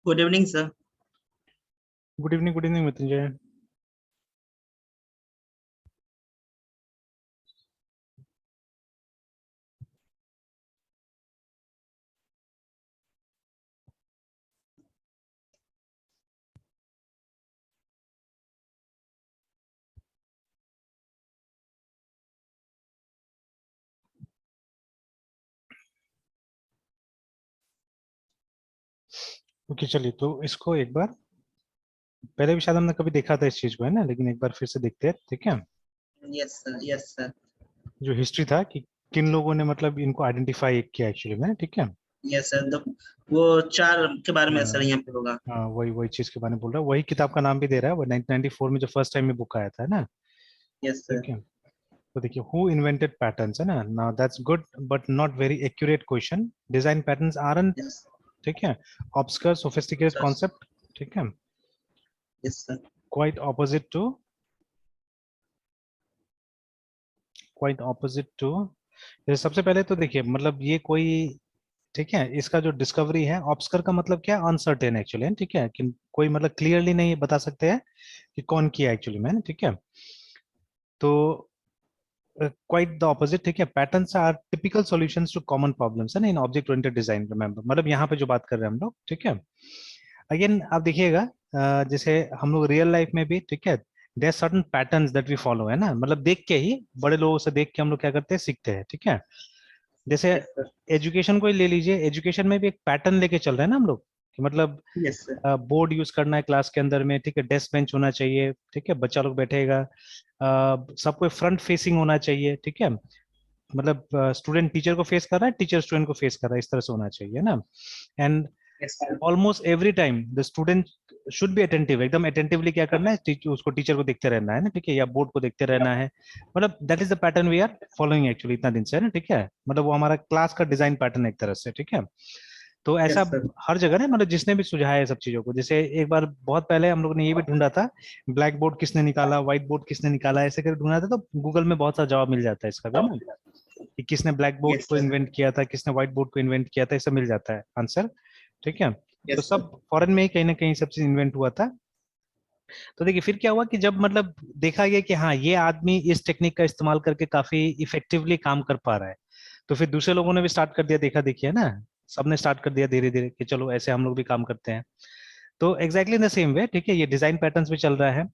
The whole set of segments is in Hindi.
Good evening sir. Good evening Mrityunjay. Okay चलिए, तो इसको एक बार पहले भी शायद हमने कभी देखा था इस चीज को, है ना, लेकिन एक बार फिर से देखते हैं, ठीक है। Yes sir, yes sir. जो हिस्ट्री था कि किन लोगों ने मतलब इनको आइडेंटिफाई किया एक्चुअली में, ठीक है। यस सर, वो चार के बारे में सर हाँ यहाँ पे होगा। हाँ, वही वही चीज के बारे में बोल रहा है, वही किताब का नाम भी दे रहा है, वो 1994 में जो फर्स्ट टाइम में बुक आया था, है ना। Yes sir. ठीक है, तो देखिए हु इन्वेंटेड पैटर्न्स, है ना। Now that's good but not very accurate question. Design patterns aren't, yes ठीक है, ऑब्सक्योर सोफिस्टिकेटेड सर। कॉन्सेप्ट, ठीक है, yes sir. Quite opposite to जैसे सबसे पहले तो देखिए मतलब ये कोई, ठीक है, इसका जो डिस्कवरी है, ऑब्सकर का मतलब क्या है, अनसर्टेन एक्चुअली, है, ठीक है, कि कोई मतलब क्लियरली नहीं बता सकते हैं कि कौन किया एक्चुअली में, ठीक है। तो क्वाइट द ऑपोजिट, ठीक है, patterns are typical solutions to common problems, है ना, in object oriented design, remember, मतलब यहाँ पे जो बात कर रहे हैं हम लोग, ठीक है। अगेन आप देखिएगा, जैसे हम लोग रियल लाइफ में भी, ठीक है, there certain patterns that we follow, है ना, मतलब देख के ही, बड़े लोगों से देख के हम लोग क्या करते हैं, सीखते हैं, ठीक है। जैसे यस सर। एजुकेशन को ही ले लीजिए, एजुकेशन में भी एक पैटर्न लेके चल रहे हैं ना हम लोग, कि मतलब यस सर। बोर्ड यूज करना है क्लास के अंदर में, ठीक है, डेस्क बेंच होना चाहिए, ठीक है, बच्चा लोग बैठेगा, सबको फ्रंट फेसिंग होना चाहिए, ठीक है, मतलब स्टूडेंट टीचर को फेस कर रहा है, टीचर स्टूडेंट को फेस कर रहा है, इस तरह से होना चाहिए ना। And yes sir. Almost every time the student should be attentive, एकदम अटेंटिवली क्या करना है, उसको टीचर को देखते रहना है ना, ठीक है, या बोर्ड को देखते रहना है, मतलब that is the pattern we are following actually इतना दिन से, है ना, ठीक है, मतलब वो हमारा क्लास का डिजाइन पैटर्न एक तरह से, ठीक है। तो ऐसा यस सर। हर जगह ना, मतलब जिसने भी सुझाया है सब चीजों को, जैसे एक बार बहुत पहले हम लोग ने ये भी ढूंढा था, ब्लैक बोर्ड किसने निकाला, व्हाइट बोर्ड किसने निकाला, ऐसे करके ढूंढा था, तो गूगल में बहुत सारा जवाब मिल जाता है इसका भी ना, कि किसने ब्लैक बोर्ड यस को सर। इन्वेंट किया था, किसने व्हाइट बोर्ड को इन्वेंट किया था, ये सब मिल जाता है आंसर, ठीक है। तो यस सर। सब फॉरेन में ही कहीं ना कहीं सब चीज इन्वेंट हुआ था। तो देखिए फिर क्या हुआ कि जब मतलब देखा गया कि हाँ ये आदमी इस टेक्निक का इस्तेमाल करके काफी इफेक्टिवली काम कर पा रहा है, तो फिर दूसरे लोगों ने भी स्टार्ट कर दिया, देखा देखिए ना, सबने स्टार्ट कर दिया धीरे धीरे कि चलो ऐसे हम लोग भी काम करते हैं। तो exactly in the same way, ठीक है, ये डिजाइन पैटर्न्स भी चल रहा है।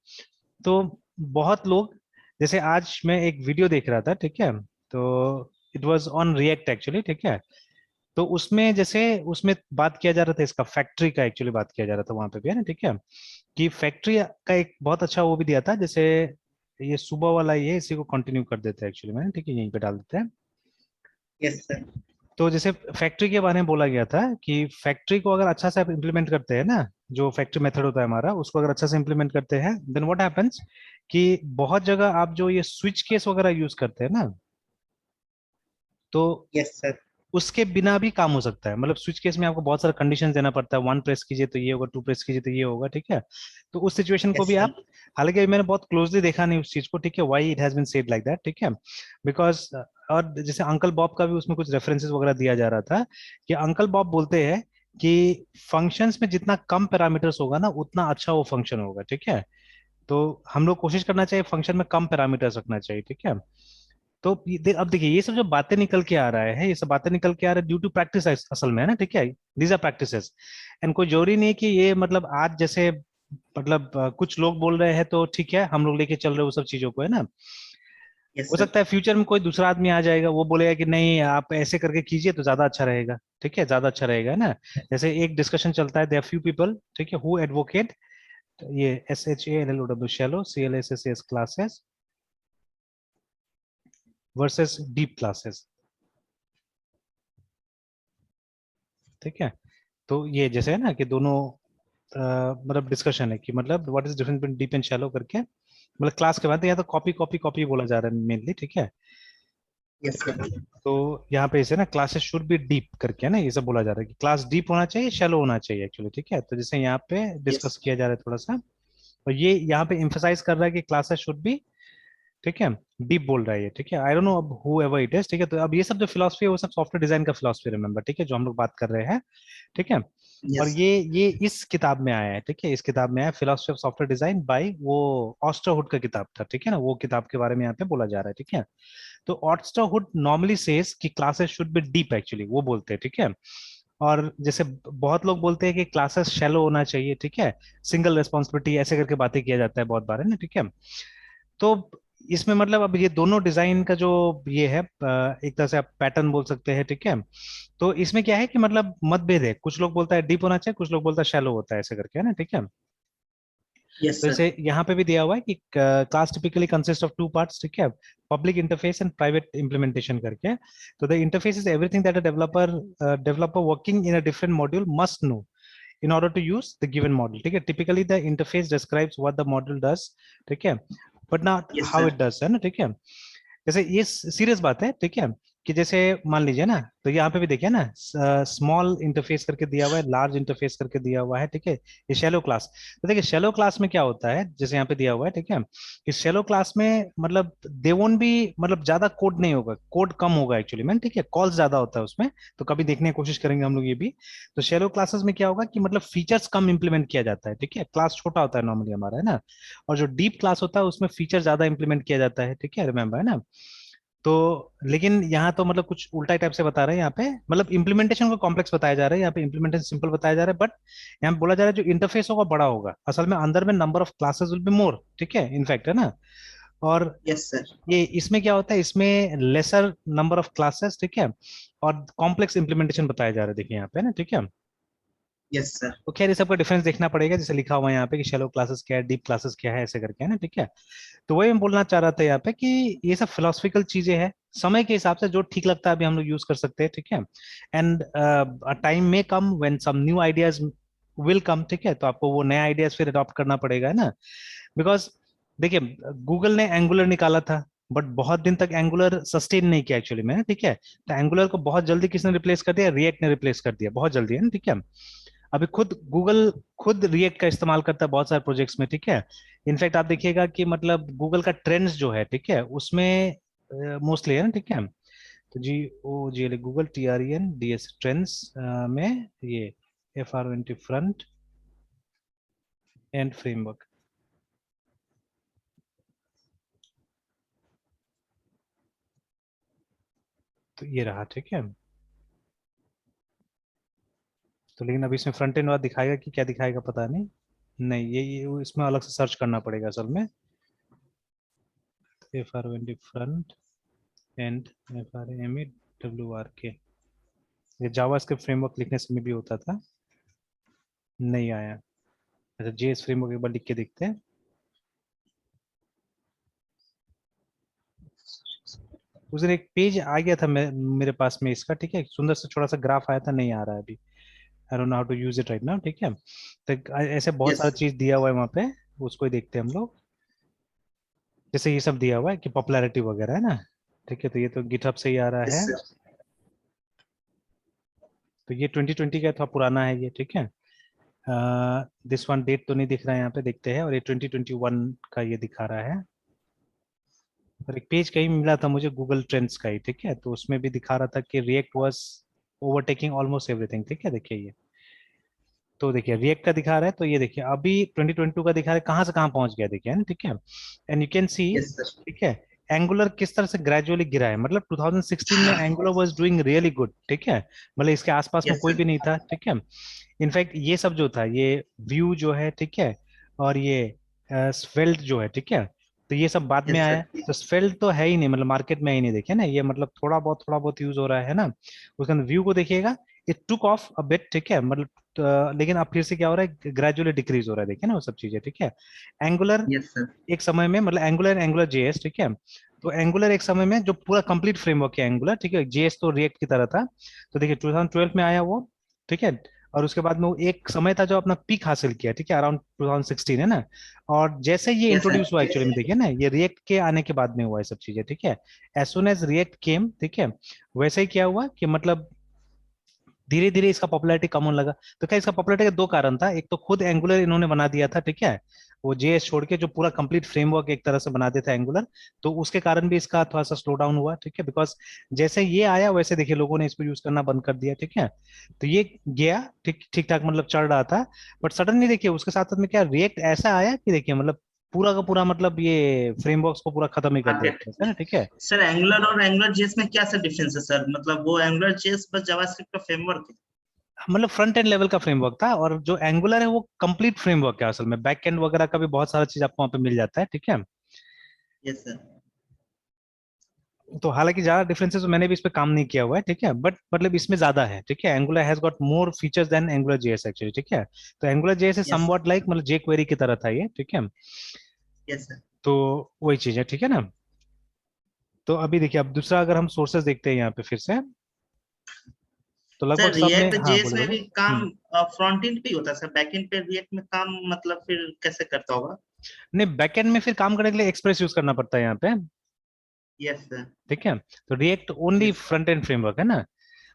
तो बहुत लोग, जैसे आज मैं एक वीडियो देख रहा था, ठीक है, तो it was on react actually, ठीक है। तो उसमें जैसे उसमें बात किया जा रहा था, इसका फैक्ट्री का एक्चुअली बात किया जा रहा था वहां पे भी, है ना, ठीक है, कि फैक्ट्री का एक बहुत अच्छा वो भी दिया था, जैसे ये सुबह वाला, ये इसी को कंटिन्यू कर देते हैं एक्चुअली में, ठीक है, यहीं पे डाल देते हैं। Yes sir. तो जैसे फैक्ट्री के बारे में बोला गया था कि फैक्ट्री को अगर अच्छा से आप इम्प्लीमेंट करते हैं ना, जो फैक्ट्री मेथड होता है हमारा, उसको अगर अच्छा से इम्प्लीमेंट करते हैं, देन व्हाट हैपेंस, कि बहुत जगह आप जो ये स्विच केस वगैरह यूज करते हैं ना, तो यस सर। उसके बिना भी काम हो सकता है, मतलब स्विच केस में आपको बहुत सारा कंडीशन देना पड़ता है, वन प्रेस कीजिए तो ये होगा, टू प्रेस कीजिए तो ये होगा, ठीक है। तो उस सिचुएशन को यस भी सर। आप, हालांकि अभी मैंने बहुत क्लोजली देखा नहीं उस चीज को, ठीक है, why it has been said like that, ठीक है, बिकॉज और जैसे अंकल बॉब का भी उसमें कुछ रेफरेंसेस वगैरह दिया जा रहा था, कि अंकल बॉब बोलते हैं कि फंक्शंस में जितना कम पैरामीटर्स होगा ना, उतना अच्छा वो फंक्शन होगा, ठीक है। तो हम लोग कोशिश करना चाहिए फंक्शन में कम पैरामीटर्स रखना चाहिए, ठीक है। तो अब देखिए ये सब जो बातें निकल के आ रहा है, ये सब बातें निकल के आ रहा है ड्यू टू प्रैक्टिस असल में, है ना, ठीक है, दीज आर प्रैक्टिसेस। एंड कोई जरूरी नहीं कि ये मतलब आज जैसे मतलब कुछ लोग बोल रहे हैं तो ठीक है, हम लोग लेके चल रहे हैं वो सब चीजों को, है ना। यस हो सर। सकता है फ्यूचर में कोई दूसरा आदमी आ जाएगा, वो बोलेगा कि नहीं आप ऐसे करके कीजिए तो ज्यादा अच्छा रहेगा, ठीक है, ज्यादा अच्छा रहेगा, है ना। जैसे एक डिस्कशन चलता है, देयर फ्यू पीपल, ठीक है, हु एडवोकेट ये SHALLOW shallow CLSSS classes versus deep classes, ठीक है। तो ये जैसे है ना कि दोनों मतलब डिस्कशन है कि मतलब what is difference between deep and shallow करके, मतलब क्लास के बाद, या तो कॉपी कॉपी कॉपी बोला जा रहा है मेनली, ठीक है। Yes sir. तो यहाँ पे इसे ना क्लासेस शुड बी डीप करके, है ना, ये सब बोला जा रहा है कि क्लास डीप होना चाहिए, शैलो होना चाहिए एक्चुअली, ठीक है। तो जैसे यहाँ पे यस। डिस्कस किया जा रहा है थोड़ा सा, और ये यहाँ पे इम्फेसाइज कर रहा है कि क्लासेस शुड बी ठीक है, डीप बोल रहा है ये, ठीक है, आई डोंट नो अब हु एवर इट इज, ठीक है। तो अब ये सब जो फिलोसफी है वो सब सॉफ्टवेयर डिजाइन का फिलोसफी, रिमेंबर, ठीक है, जो हम लोग बात कर रहे हैं, ठीक है। और Yes, sir. ये इस किताब में आया है, ठीक है, इस किताब में आया philosophy of software design by वो ऑस्टरहुड का किताब था, ठीक है ना, वो किताब के बारे में यहाँ पे बोला जा रहा है, ठीक है। तो ऑस्टरहुड नॉर्मली सेज कि classes should be deep, actually वो बोलते हैं, ठीक है। और जैसे बहुत लोग बोलते हैं कि क्लासेस शैलो होना चाहिए, ठीक है, सिंगल रिस्पॉन्सिबिलिटी ऐसे करके बातें किया जाता है बहुत बार, है ना, ठीक है। तो इसमें मतलब अब ये दोनों डिजाइन का जो ये है एक तरह से आप पैटर्न बोल सकते हैं, ठीक है। तो इसमें क्या है कि मतलब मतभेद है, कुछ लोग बोलता है डीप होना चाहिए, कुछ लोग बोलता है शैलो होता है, ऐसे करके, है ना, ठीक है। Yes, तो sir. जैसे यहाँ पे भी दिया हुआ है कि class typically consist of two parts, ठीक है, public interface and private implementation करके। तो the interface is everything that a developer working in a different module must know in order to use the given model, ठीक है। typically the interface describes what the model does, ठीक है, but not Yes, how sir. it does, है ना, ठीक है। जैसे ये सीरियस बात है, ठीक है, कि जैसे मान लीजिए ना, तो यहाँ पे भी देखिए ना, स्मॉल इंटरफेस करके दिया हुआ है, लार्ज इंटरफेस करके दिया हुआ है, ठीक है, ये शैलो क्लास। तो देखिए शैलो क्लास में क्या होता है, जैसे यहाँ पे दिया हुआ है, ठीक है, कि शैलो क्लास में मतलब दे वोंट भी, मतलब ज्यादा कोड नहीं होगा, कोड कम होगा एक्चुअली में, ठीक है, कॉल्स ज्यादा होता है उसमें। तो कभी देखने की कोशिश करेंगे हम लोग ये भी। तो शैलो क्लासेस में क्या होगा कि मतलब फीचर्स कम इंप्लीमेंट किया जाता है, ठीक है, क्लास छोटा होता है नॉर्मली हमारा, है ना। और जो डीप क्लास होता है उसमें फीचर ज्यादा इंप्लीमेंट किया जाता है, ठीक है, रिमेम्बर, है ना। तो लेकिन यहाँ तो मतलब कुछ उल्टा टाइप से बता रहे हैं यहाँ पे, मतलब इम्प्लीमेंटेशन को कॉम्प्लेक्स बताया जा रहा है, यहाँ पे इम्प्लीमेंटेशन सिंपल बताया जा रहा है, बट यहाँ पे बोला जा रहा है जो इंटरफेस होगा बड़ा होगा, असल में अंदर में number of classes will be more, ठीक है, इनफैक्ट, है ना। और Yes, sir. ये इसमें क्या होता है, इसमें लेसर नंबर ऑफ क्लासेस, ठीक है, और कॉम्प्लेक्स इम्प्लीमेंटेशन बताया जा रहा है, देखिए यहाँ पे ना, ठीक है। Yes, sir. तो खैर ये सबका डिफरेंस देखना पड़ेगा, जैसे लिखा हुआ है यहाँ पे कि शैलो क्लासेस क्या है, डीप क्लासेस क्या है, ऐसे करके, है ना, ठीक है। तो वही मैं बोलना चाह रहा था यहाँ पे कि ये सब फिलोसफिकल चीजें हैं, समय के हिसाब से जो ठीक लगता है अभी हम लोग यूज कर सकते हैं, ठीक है। एंड अ टाइम में come when some new ideas will come, ठीक है, तो आपको वो नए आइडियाज फिर अडॉप्ट करना पड़ेगा, है ना। बिकॉज देखिए गूगल ने एंगुलर निकाला था, बट बहुत दिन तक एंगुलर सस्टेन नहीं किया एक्चुअली में, ठीक है। तो एंगुलर को बहुत जल्दी किसने रिप्लेस कर दिया, रिएक्ट ने रिप्लेस कर दिया बहुत जल्दी, है ना, ठीक है। अभी खुद गूगल खुद रिएक्ट का इस्तेमाल करता है बहुत सारे प्रोजेक्ट्स में, ठीक है। इनफैक्ट आप देखिएगा कि मतलब गूगल का ट्रेंड्स जो है, ठीक है, उसमें मोस्टली, है ना, ठीक है। तो GOGL गूगल TRENDS ट्रेंड्स में ये FRONT फ्रंट एंड फ्रेमवर्क, तो ये रहा, ठीक है। तो लेकिन अभी इसमें फ्रंट एंड वाला दिखाएगा कि क्या दिखाएगा पता नहीं, नहीं ये इसमें अलग से सर्च करना पड़ेगा असल में। FRONT फ्रंट एंड FRAMEWRK, ये जावास्क्रिप्ट फ्रेमवर्क लिखने से में भी होता था, नहीं आया। अच्छा JS फ्रेमवर्क एक बार लिख के देखते हैं। उस दिन एक पेज आ गया था मेरे पास में इसका, ठीक है, सुंदर से छोटा सा ग्राफ आया था, नहीं आ रहा है अभी। I don't know how to use it right now, ठीक है। तो ऐसे बहुत सारा Yes. चीज दिया हुआ है वहाँ पे, उसको ही देखते हैं हम लोग। जैसे ये सब दिया हुआ है कि पॉपुलैरिटी वगैरह, है ना, ठीक है। तो ये तो गिटहब से ही आ रहा है। Yes, sir. तो ये 2020 का थोड़ा पुराना है ये, ठीक है। दिस वन डेट तो नहीं दिख रहा है यहाँ पे, देखते हैं। और ये 2021 का ये दिखा रहा है। और एक पेज कहीं मिला था मुझे गूगल ट्रेंड्स का ही, ठीक है, तो उसमें भी दिखा रहा था कि react was overtaking almost everything, ठीक है, देखिए ये। तो देखिए रिएक्ट का दिखा रहा है, तो ये देखिए अभी 2022 का दिखा रहा है, कहाँ से कहाँ पहुंच गया देखिए, है ना, ठीक है। And you can see, Yes, sir. ठीक है, एंगुलर किस तरह से ग्रेजुअली गिरा है, मतलब 2016 में angular was doing really good, ठीक है, मतलब इसके आसपास में Yes, कोई sir. भी नहीं था, ठीक है। इनफैक्ट ये सब जो था, ये व्यू जो है, ठीक है, और ये स्वेल्ट जो है, ठीक है, तो ये सब बाद में Yes, आया। sir. तो स्वेल्ट तो है ही नहीं, मतलब मार्केट में ही नहीं, देखे ना, ये मतलब थोड़ा बहुत यूज हो रहा है ना। उसके अंदर व्यू को देखिएगा, it took of a bit, ठीक है, मतलब लेकिन अब फिर से क्या हो रहा है, ग्रेजुअली डिक्रीज हो रहा है, देखिए ना वो सब चीजें, ठीक है। Angular Yes, sir. एक समय में, मतलब एंगुलर एंगुलर JS, ठीक है, तो एंगुलर एक समय में जो पूरा कंप्लीट फ्रेमवर्क है एंगुलर, ठीक है, JS तो रिएक्ट की तरह था। तो देखिए 2012 में आया वो, ठीक है। और उसके बाद में वो एक समय था जो अपना पीक हासिल किया, ठीक है, अराउंड 2016, है ना। और जैसे ये Yes, sir. इंट्रोड्यूस हुआ एक्चुअली में, देखिए ना, ये रिएक्ट के आने के बाद में हुआ ये सब चीजें, ठीक है। एज सुन एज रिएक्ट केम, ठीक है, वैसे ही क्या हुआ कि मतलब धीरे धीरे इसका पॉपुलैरिटी कम होने लगा। तो क्या इसका पॉपुलैरिटी का दो कारण था, एक तो खुद एंगुलर इन्होंने बना दिया था, ठीक है, वो JS छोड़ के जो पूरा कंप्लीट फ्रेमवर्क एक तरह से बना देता है एंगुलर, तो उसके कारण भी इसका थोड़ा सा स्लो डाउन हुआ, ठीक है, बिकॉज जैसे ये आया वैसे देखिए लोगों ने इसको यूज करना बंद कर दिया, ठीक है। तो ये गया ठीक ठीक ठाक मतलब चल रहा था, बट सडनली देखिए उसके साथ साथ में क्या रिएक्ट ऐसा आया कि देखिए मतलब पूरा का पूरा मतलब ये फ्रेमवर्क्स को पूरा खत्म ही कर दिया मार्केट। एक तरह से ना, ठीक है। सर एंगुलर और एंगुलर जेएस में क्या सर डिफरेंस है सर? मतलब वो एंगुलर जेएस बस जावास्क्रिप्ट का फ्रेमवर्क है। मतलब फ्रंट एंड लेवल का फ्रेमवर्क था, और जो एंगुलर है वो कंप्लीट फ्रेमवर्क है असल में, बैक एंड वगैरह का भी बहुत सारा चीज आपको वहाँ पे मिल जाता है, ठीक है। Yes sir. तो हालांकि ज्यादा डिफरेंसेस मैंने भी इस पे काम नहीं किया हुआ है, ठीक है, बट मतलब इसमें ज्यादा है, ठीक है। Angular has got more features than Angular JS actually, ठीक है। तो एंगुलर जेएस है यस समवॉट लाइक मतलब जे क्वेरी की तरह था ये, ठीक है। Yes sir. तो वही चीज है, ठीक है ना। तो अभी देखिए अब दूसरा अगर हम सोर्सेज देखते हैं यहाँ पे फिर से, तो लगभग सर सब में, रिएक्ट हाँ जेएस बोले में बोले। भी काम फ्रंट एंड पे ही होता है सर, बैक एंड पे रिएक्ट में काम मतलब फिर कैसे करता होगा? नहीं, बैकएंड में फिर काम करने के लिए एक्सप्रेस यूज करना पड़ता है यहाँ पे, यस सर। ठीक है। तो react only yes front end framework है ना।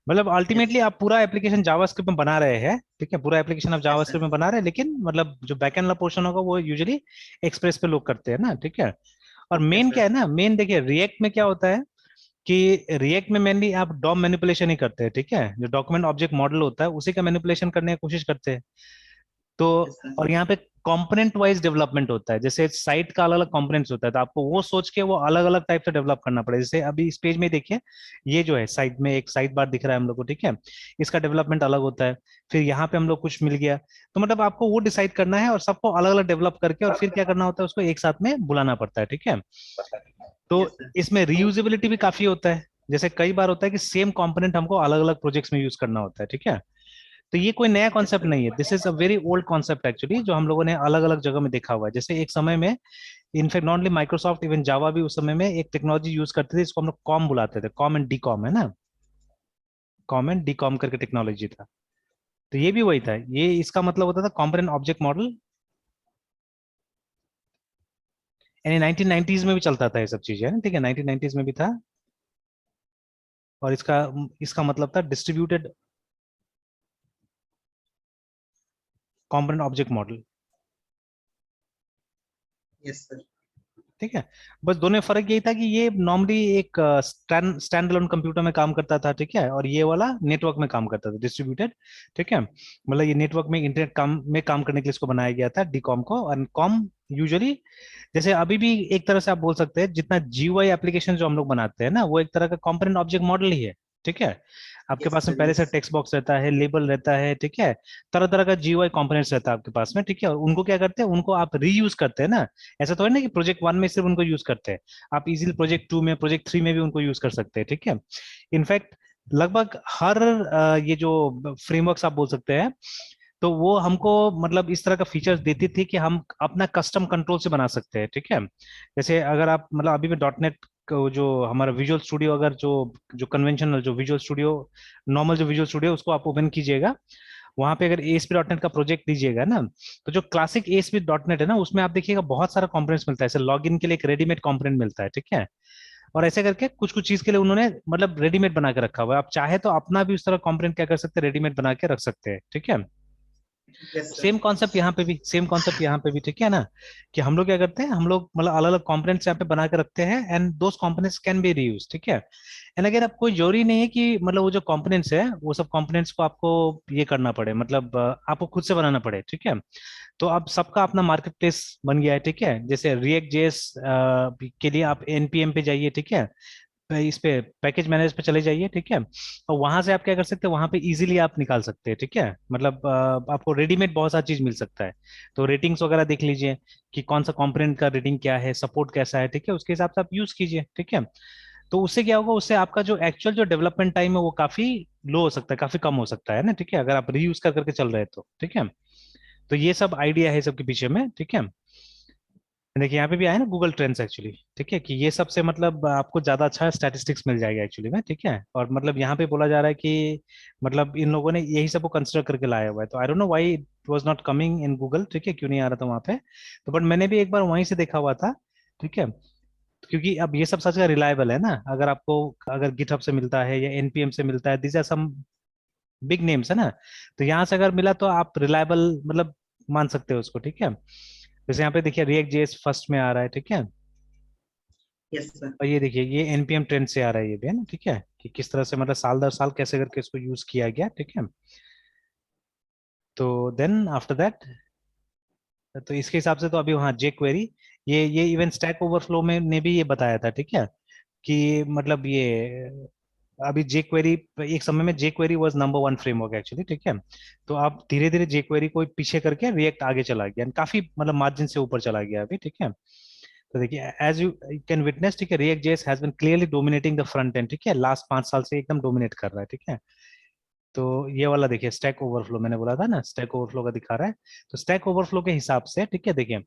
मतलब यस अल्टीमेटली सर। आप पूरा एप्लीकेशन जावास्क्रिप्ट में बना रहे हैं, ठीक है, पूरा एप्लीकेशन आप यस सर। जावास्क्रिप्ट में बना रहे हैं, लेकिन मतलब जो बैकएंड वाला पोर्शन होगा वो यूजुअली एक्सप्रेस पे लोग करते हैं ना, ठीक है। और ओके मेन क्या सर। है ना, मेन देखिए रिएक्ट में क्या होता है कि रिएक्ट में मेनली आप डॉम मैनिपुलेशन ही करते हैं, ठीक है, जो डॉक्यूमेंट ऑब्जेक्ट मॉडल होता है उसी का मैनिपुलेशन करने की कोशिश करते हैं। तो यस सर। और यहाँ पे कंपोनेंट वाइज डेवलपमेंट होता है, जैसे साइट का अलग अलग कंपोनेंट्स होता है, तो आपको वो सोच के वो अलग अलग टाइप से डेवलप करना पड़ेगा। जैसे अभी इस पेज में देखिए, ये जो है साइट में एक साइड बार दिख रहा है हम लोग को, ठीक है, इसका डेवलपमेंट अलग होता है। फिर यहाँ पे हम लोग कुछ मिल गया, तो मतलब आपको वो डिसाइड करना है और सबको अलग अलग डेवलप करके और फिर क्या करना होता है, उसको एक साथ में बुलाना पड़ता है, ठीक है। तो यस सर। इसमें रीयूजेबिलिटी भी काफी होता है, जैसे कई बार होता है कि सेम कंपोनेंट हमको अलग अलग प्रोजेक्ट्स में यूज करना होता है, ठीक है। तो ये कोई नया यस कॉन्सेप्ट सर। नहीं है, this is a very old concept actually, जो हम लोगों ने अलग अलग जगह में देखा हुआ है। जैसे एक समय में in fact not only Microsoft, even Java भी उस समय में एक टेक्नोलॉजी यूज करते थे, इसको हम लोग कॉम बुलाते थे, कॉम एंड डी कॉम, है ना, कॉम एंड डी कॉम करके टेक्नोलॉजी था। तो ये भी वही था, ये इसका मतलब होता था कॉम्पोनेंट ऑब्जेक्ट मॉडल, यानी 1990s में भी चलता था ये सब चीजें, है ना, ठीक है, 1990s में भी था। और इसका इसका मतलब था distributed component object model, yes sir. ठीक है। बस दोनों में फर्क यही था कि ये नॉर्मली एक स्टैंड अलोन कंप्यूटर में काम करता था, ठीक है, और ये वाला नेटवर्क में काम करता था, डिस्ट्रीब्यूटेड, ठीक है। मतलब ये नेटवर्क में इंटरनेट काम में काम करने के लिए इसको बनाया गया था डीकॉम को। और कॉम यूजुअली जैसे अभी भी एक तरह से आप बोल सकते हैं, जितना जीयूआई एप्लीकेशन जो हम लोग बनाते हैं ना, वो एक तरह का कंपोनेंट ऑब्जेक्ट मॉडल ही है, ठीक है। आपके यस पास में सर। पहले यस। से टेक्स्ट बॉक्स रहता है, लेबल रहता है, ठीक है, तरह तरह का जीयूआई कंपोनेंट्स रहता है आपके पास में, ठीक है। और उनको क्या करते हैं, उनको आप रीयूज करते हैं ना। ऐसा तो है ना कि प्रोजेक्ट 1 में सिर्फ उनको यूज करते हैं, आप इजीली प्रोजेक्ट 2 में, प्रोजेक्ट 3 में भी उनको यूज कर सकते हैं, ठीक है। इनफैक्ट लगभग हर ये जो फ्रेमवर्क्स आप बोल सकते हैं, तो वो हमको मतलब इस तरह का फीचर्स देती थी कि हम अपना कस्टम कंट्रोल से बना सकते हैं, ठीक है। जैसे अगर आप मतलब अभी भी डॉट नेट जो हमारा विजुअल स्टूडियो, अगर जो जो कन्वेंशनल जो विजुअल स्टूडियो, नॉर्मल जो विजुअल स्टूडियो उसको आप ओपन कीजिएगा, वहां पे अगर एएसपी डॉट नेट का प्रोजेक्ट दीजिएगा ना, तो जो क्लासिक एएसपी डॉट नेट है ना, उसमें आप देखिएगा बहुत सारा कंपोनेंट्स मिलता है, जैसे लॉगिन के लिए एक रेडीमेड कंपोनेंट मिलता है, ठीक है। और ऐसे करके कुछ कुछ चीज के लिए उन्होंने मतलब रेडीमेड बना के रखा हुआ है, आप चाहे तो अपना भी उस तरह कंपोनेंट क्या कर सकते हैं, रेडीमेड बना के रख सकते हैं, ठीक है। Yes sir. सेम कॉन्सेप्ट यहाँ पे भी, सेम कॉन्सेप्ट यहाँ पे भी, ठीक है ना, कि हम लोग क्या करते हैं, हम लोग मतलब अलग अलग कंपोनेंट्स यहाँ पे बना के रखते हैं, and those components can be reuse, ठीक है। एंड अगर आप कोई जरूरी नहीं है कि मतलब वो जो कंपोनेंट्स है वो सब कंपोनेंट्स को आपको ये करना पड़े, मतलब आपको खुद से बनाना पड़े, ठीक है। तो अब सबका अपना मार्केट प्लेस बन गया है, ठीक है। जैसे रिएक्ट जेएस के लिए आप एनपीएम पे जाइए, ठीक है, इस पे पैकेज मैनेज पे चले जाइए, ठीक है। और वहां से आप क्या कर सकते हैं, वहां पे इजीली आप निकाल सकते हैं, ठीक है। मतलब आपको रेडीमेड बहुत सारा चीज मिल सकता है। तो रेटिंग्स वगैरह देख लीजिए कि कौन सा कंपोनेंट का रेटिंग क्या है, सपोर्ट कैसा है, ठीक है, उसके हिसाब से आप यूज कीजिए, ठीक है। तो उससे क्या होगा, उससे आपका जो एक्चुअल जो डेवलपमेंट टाइम है वो काफी लो हो सकता है, काफी कम हो सकता है ना, ठीक है, अगर आप रीयूज कर करके चल रहे हैं तो, ठीक है। तो ये सब आइडिया है सबके पीछे में, ठीक है। देखिए यहाँ पे भी आया ना गूगल ट्रेंड्स एक्चुअली, ठीक है, कि ये सबसे मतलब आपको ज्यादा अच्छा स्टैटिस्टिक्स मिल जाएगा एक्चुअली में, ठीक है। और मतलब यहाँ पे बोला जा रहा है कि मतलब इन लोगों ने यही सब को कंसिडर करके लाया हुआ है, तो आई don't know why it was not coming in Google, ठीक है, क्यों नहीं आ रहा था वहाँ पे। तो बट मैंने भी एक बार वहीं से देखा हुआ था, ठीक है। क्योंकि अब ये सब सच का रिलायबल है ना, अगर आपको अगर गिटहब से मिलता है या एनपीएम से मिलता है, this are some big names है ना, तो यहाँ से अगर मिला तो आप रिलायबल मतलब मान सकते हो उसको, ठीक है। जैसे यहाँ पे देखिए रिएक्ट जेएस फर्स्ट में आ रहा है, ठीक है। Yes sir. और ये देखिए ये एनपीएम ट्रेंड से आ रहा है ये भी, है ना, ठीक है, कि किस तरह से मतलब साल दर साल कैसे करके इसको यूज किया गया, ठीक है। तो देन आफ्टर दैट, तो इसके हिसाब से तो अभी वहाँ जे क्वेरी, ये इवन स्टैक ओवरफ्लो में ने भी ये बताया था, ठीक है, कि मतलब ये अभी जे क्वेरी, एक समय में J query was number one framework actually, ठीक है। तो अब धीरे धीरे जे क्वेरी को पीछे करके रिएक्ट आगे चला गया, काफी मतलब मार्जिन से ऊपर चला गया अभी, ठीक है। तो देखिए एज यू कैन विटनेस, ठीक है, React JS has been clearly dominating the front end, ठीक है, लास्ट 5 साल से एकदम डोमिनेट कर रहा है, ठीक है। तो ये वाला देखिए स्टैक ओवरफ्लो, मैंने बोला था ना स्टैक ओवरफ्लो का दिखा रहा है। तो स्टैक ओवरफ्लो के हिसाब से, ठीक है, देखिए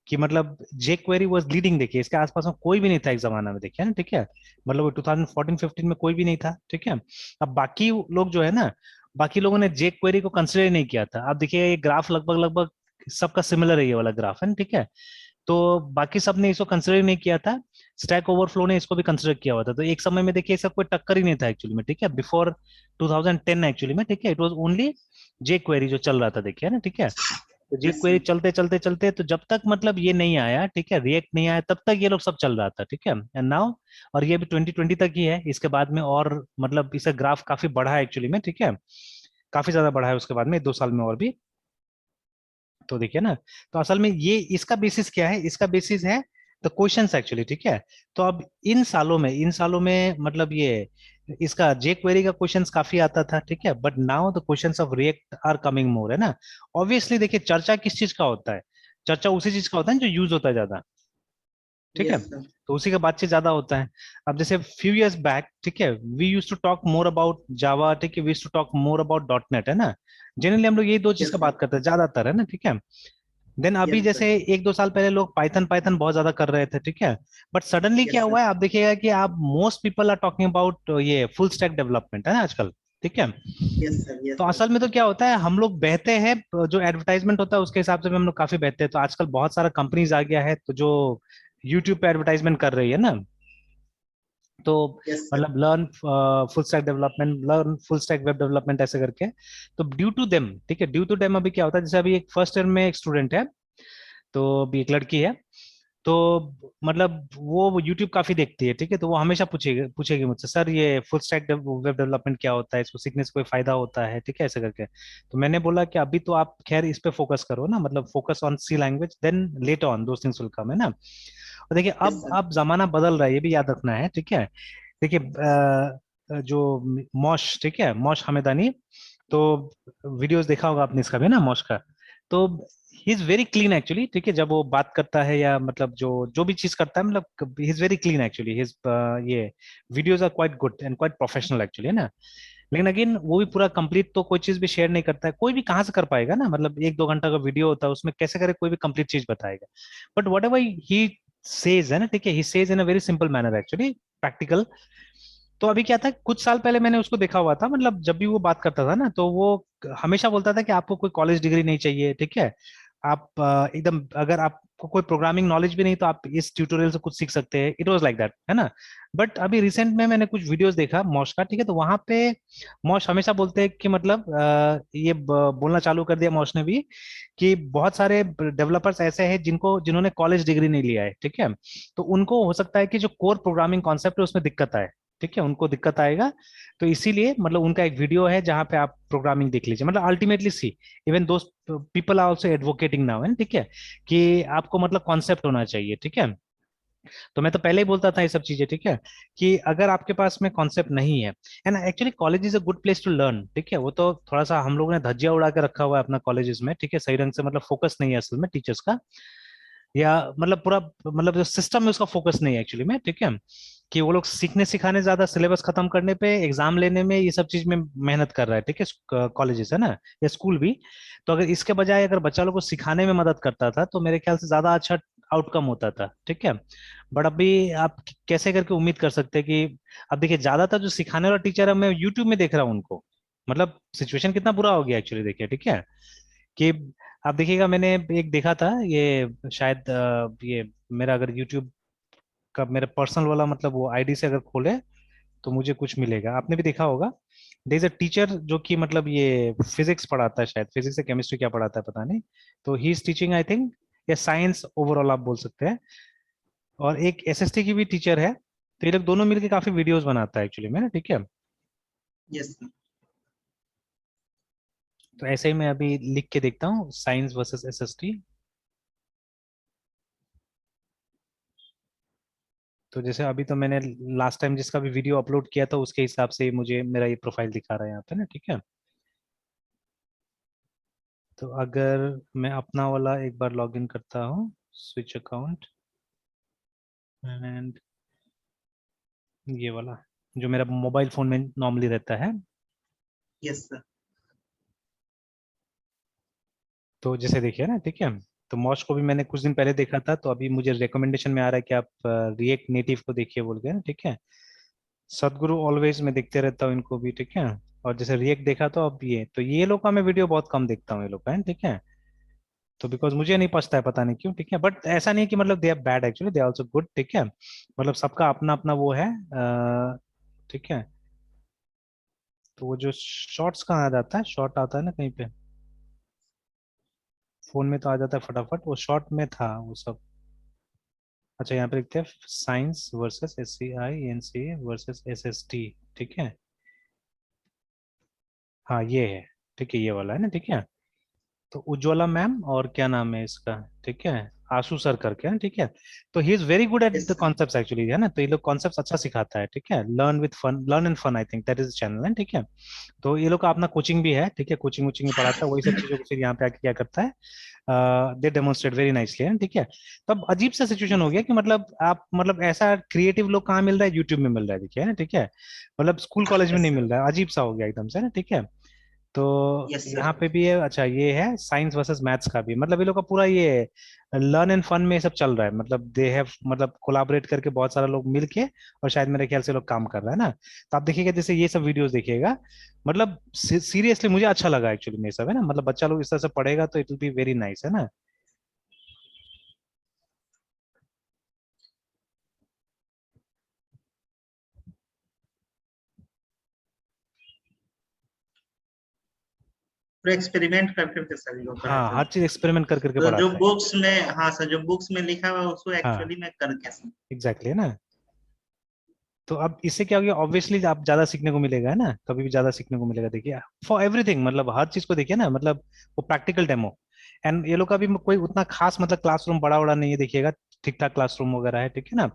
कि मतलब जे क्वेरी वाज लीडिंग, देखिए इसके आसपास में कोई भी नहीं था एक जमाना में, देखिए ना, ठीक है, मतलब 2014-15 में कोई भी नहीं था, ठीक है। अब बाकी लोग जो है ना, बाकी लोगों ने जे क्वेरी को कंसिडर नहीं किया था। अब देखिए ये ग्राफ लगभग लगभग सबका सिमिलर है, ये वाला ग्राफ है ना, ठीक है। तो बाकी सब ने इसको कंसिडर नहीं किया था, स्टैक ओवरफ्लो ने इसको भी कंसिडर किया हुआ था। तो एक समय में देखिए इसका कोई टक्कर ही नहीं था एक्चुअली में, ठीक है, बिफोर 2010 एक्चुअली में, ठीक है, it was only J query जो चल रहा था, देखिए ना, ठीक है। तो जे यस क्वेरी सर। चलते चलते चलते, तो जब तक मतलब ये नहीं आया, ठीक है, रिएक्ट नहीं आया, तब तक ये लोग सब चल रहा था, ठीक है, एंड नाउ, और ये भी 2020 तक ही है, इसके बाद में और मतलब इसका ग्राफ काफी बढ़ा है एक्चुअली में, ठीक है, काफी ज्यादा बढ़ा है उसके बाद में 2 साल में और भी। तो देखिए ना, तो असल में ये इसका बेसिस क्या है, इसका बेसिस है द क्वेश्चंस एक्चुअली, ठीक है। तो अब इन सालों में मतलब ये इसका जे क्वेरी का क्वेश्चंस काफी आता था, ठीक है, but now the questions of React are coming more, है ना। ऑब्वियसली देखिए चर्चा किस चीज का होता है, चर्चा उसी चीज का होता है जो यूज होता है ज्यादा, ठीक है। Yes sir. तो उसी का बातचीत ज्यादा होता है। अब जैसे फ्यू इयर्स बैक, ठीक है, we use to talk more about Java, ठीक है, we use to talk more about dot net, है ना। जनरली हम लोग यही दो चीज यस का सर। बात करते हैं ज्यादातर, है ना, ठीक है। देन अभी यस सर। जैसे 1-2 साल पहले लोग पाइथन पाइथन बहुत ज्यादा कर रहे थे, ठीक है। बट सडनली क्या यस सर। हुआ है, आप देखिएगा कि आप most people are talking about ये फुल स्टैक डेवलपमेंट, है ना आजकल, ठीक है। Yes sir. यस तो सर। असल में तो क्या होता है, हम लोग बहते हैं, जो एडवर्टाइजमेंट होता है उसके हिसाब से भी हम लोग काफी बहते हैं। तो आजकल बहुत सारा कंपनीज आ गया है, तो जो यूट्यूब पे एडवर्टाइजमेंट कर रही है ना, तो यस सर। मतलब learn full stack development, learn full stack web development ऐसे करके। तो ड्यू टू देम, ठीक है, ड्यू टू देम अभी क्या होता है, जैसे अभी एक फर्स्ट ईयर में एक स्टूडेंट है, तो अभी एक लड़की है, तो मतलब वो यूट्यूब काफी देखती है, ठीक है। तो वो हमेशा पूछेगी पूछेगी मुझसे, सर ये फुल स्टैक वेब डेवलपमेंट क्या होता है, इसको सीखने से कोई फायदा होता है, ठीक है, ऐसे करके। तो मैंने बोला कि अभी तो आप खैर इस पे फोकस करो ना, मतलब focus on C language, then later on those things will come, है ना। और देखिए यस सर। अब जमाना बदल रहा है, ये भी याद रखना है, ठीक है। देखिए जो मॉश, ठीक है, मॉश हमेदानी, तो वीडियोस देखा होगा आपने इसका भी ना, मॉश का। तो ही इज वेरी क्लीन एक्चुअली, ठीक है, जब वो बात करता है या मतलब जो जो भी चीज करता है, मतलब he is very clean actually, his ये videos are quite good and quite professional actually, है ना। लेकिन अगेन वो भी पूरा कंप्लीट तो कोई चीज भी शेयर नहीं करता है, कोई भी कहाँ से कर पाएगा ना, मतलब 1-2 घंटा का वीडियो होता है, उसमें कैसे करे कोई भी कंप्लीट चीज बताएगा। But what ever he says, है ना, ठीक है, he says in a very simple manner actually, practical. तो अभी क्या था, कुछ साल पहले मैंने उसको देखा हुआ था, मतलब जब भी वो बात करता था ना, तो वो हमेशा बोलता था कि आपको कोई कॉलेज डिग्री नहीं चाहिए, ठीक है। आप एकदम, अगर आपको कोई प्रोग्रामिंग नॉलेज भी नहीं तो आप इस ट्यूटोरियल से कुछ सीख सकते हैं, इट वाज लाइक दैट, है ना। बट अभी रिसेंट में मैंने कुछ वीडियोस देखा मॉश का, ठीक है, तो वहां पे मॉश हमेशा बोलते हैं कि मतलब ये बोलना चालू कर दिया मॉश ने भी, कि बहुत सारे डेवलपर्स ऐसे हैं जिन्होंने कॉलेज डिग्री नहीं लिया है, ठीक है। तो उनको हो सकता है कि जो कोर प्रोग्रामिंग कॉन्सेप्ट है उसमें दिक्कत आए, ठीक है, उनको दिक्कत आएगा। तो इसीलिए मतलब उनका एक वीडियो है जहां पे आप प्रोग्रामिंग देख लीजिए, मतलब ultimately C, even those people are also advocating now, है, ठीक है, कि आपको मतलब कॉन्सेप्ट होना चाहिए, ठीक है। तो मैं तो पहले ही बोलता था ये सब चीजें, ठीक है, कि अगर आपके पास में कॉन्सेप्ट नहीं है, and actually college is a good place to learn, ठीक है। वो तो थोड़ा सा हम लोगों ने धज्जिया उड़ा के रखा हुआ है अपना कॉलेजेस में, ठीक है, सही ढंग से मतलब फोकस नहीं है असल में टीचर्स का, या मतलब पूरा मतलब जो सिस्टम है उसका फोकस नहीं है एक्चुअली में, ठीक है, कि वो लोग सीखने सिखाने ज्यादा, सिलेबस खत्म करने पे, एग्जाम लेने में, ये सब चीज में मेहनत कर रहा है, ठीक है, कॉलेजेस, है ना, या स्कूल भी। तो अगर इसके बजाय अगर बच्चा लोग को सिखाने में मदद करता था, तो मेरे ख्याल से ज्यादा अच्छा आउटकम होता था, ठीक है। बट अभी आप कैसे करके उम्मीद कर सकते हैं कि, अब देखिए ज्यादातर जो सिखाने वाला टीचर है, मैं यूट्यूब में देख रहा हूँ उनको, मतलब सिचुएशन कितना बुरा हो गया एक्चुअली, देखिए, ठीक है, कि आप देखिएगा, मैंने एक देखा था ये शायद ये मेरा अगर यूट्यूब का मेरा पर्सनल वाला मतलब वो आईडी से अगर खोले तो मुझे कुछ मिलेगा, आपने भी देखा होगा। देयर इज अ टीचर जो कि मतलब ये फिजिक्स पढ़ाता है, शायद फिजिक्स से केमिस्ट्री क्या पढ़ाता है पता नहीं। तो he is teaching I think या साइंस ओवरऑल आप बोल सकते हैं। और एक एसएसटी की भी टीचर है, तो ये लोग दोनों मिलकर काफी वीडियोस बनाता है एक्चुअली में ना, ठीक है। Yes sir. तो ऐसे ही मैं अभी लिख के देखता हूँ साइंस वर्सेस एसएसटी। तो जैसे अभी तो मैंने लास्ट टाइम जिसका भी वीडियो अपलोड किया था उसके हिसाब से मुझे मेरा ये प्रोफाइल दिखा रहा है यहाँ पे ना, ठीक है। तो अगर मैं अपना वाला एक बार लॉगिन करता हूँ, स्विच अकाउंट, एंड ये वाला जो मेरा मोबाइल फोन में नॉर्मली रहता है। Yes sir. तो जैसे देखिए ना, ठीक है। तो मॉश को भी मैंने कुछ दिन पहले देखा था, तो अभी मुझे रिकमेंडेशन में आ रहा है कि आप रिएक्ट नेटिव को देखिए बोल के ना, ठीक है। सदगुरु ऑलवेज मैं देखते रहता हूँ इनको भी, ठीक है। और जैसे रिएक्ट देखा तो अब ये लोग का मैं वीडियो बहुत कम देखता हूँ, ये लोग का है, ठीक है। तो बिकॉज मुझे नहीं पछता है, पता नहीं क्यों, ठीक है। बट ऐसा नहीं कि मतलब they are bad, actually they are also good, ठीक है। मतलब सबका अपना अपना वो है, ठीक है। तो वो जो शॉर्ट्स कहाँ आ जाता है, शॉर्ट आता है ना कहीं पे, फोन में तो आ जाता है फटाफट, वो शॉर्ट में था वो सब। अच्छा यहाँ पे लिखते हैं science versus SCINC versus SST, ठीक है। हाँ ये है, ठीक है, ये वाला है ना, ठीक है। तो उज्ज्वला मैम और क्या नाम है इसका, ठीक है, आशु सर करके है, ठीक है। तो ही is very good at yes the sir. Concepts actually, है ना। तो ये लोग कॉन्सेप्ट्स अच्छा सिखाता है, ठीक है। Learn with fun, learn and fun, I think that is channel है, ठीक है। तो ये लोग का अपना कोचिंग भी है, ठीक है। कोचिंग वोचिंग में पढ़ाता है, वही सब चीजों को फिर यहाँ पे आके क्या करता है, दे डेमोन्स्ट्रेट वेरी नाइसली, है, ठीक है। तब अजीब सा सिचुएशन हो गया कि मतलब आप मतलब ऐसा क्रिएटिव लोग कहाँ मिल रहा है, यूट्यूब में मिल रहा है, देखिए, है ना, ठीक है। मतलब स्कूल कॉलेज में यस नहीं सर। मिल रहा है, अजीब सा हो गया एकदम से ना, ठीक है। तो यस सर। यहाँ पे भी है, अच्छा ये है साइंस वर्सेस मैथ्स का भी, मतलब ये लोग का पूरा ये लर्न एंड फन में ये सब चल रहा है, मतलब दे हैव मतलब कोलाबरेट करके बहुत सारा लोग मिलके, और शायद मेरे ख्याल से लोग काम कर रहा है ना। तो आप देखिएगा जैसे ये सब वीडियोस देखिएगा, मतलब सीरियसली मुझे अच्छा लगा एक्चुअली में ये सब, है ना। मतलब बच्चा लोग इस तरह से पढ़ेगा तो it will be very nice, है ना। पूरा एक्सपेरिमेंट कर करके सर ये लोग हाँ पढ़ाते हर हैं। चीज एक्सपेरिमेंट कर करके तो जो पढ़ाता है। बुक्स में, हाँ सर, जो बुक्स में लिखा हुआ है उसको हाँ एक्चुअली में करके सर। एग्जैक्टली, है ना। तो अब इससे क्या हो गया, ऑब्वियसली आप ज्यादा सीखने को मिलेगा, है ना, कभी भी ज्यादा सीखने को मिलेगा, देखिए फॉर एवरीथिंग, मतलब हर चीज को देखिए ना, मतलब वो प्रैक्टिकल डेमो। एंड ये लोग का भी कोई उतना खास मतलब क्लासरूम बड़ा बड़ा नहीं है, देखिएगा ठीक ठाक क्लासरूम वगैरह है, ठीक है ना।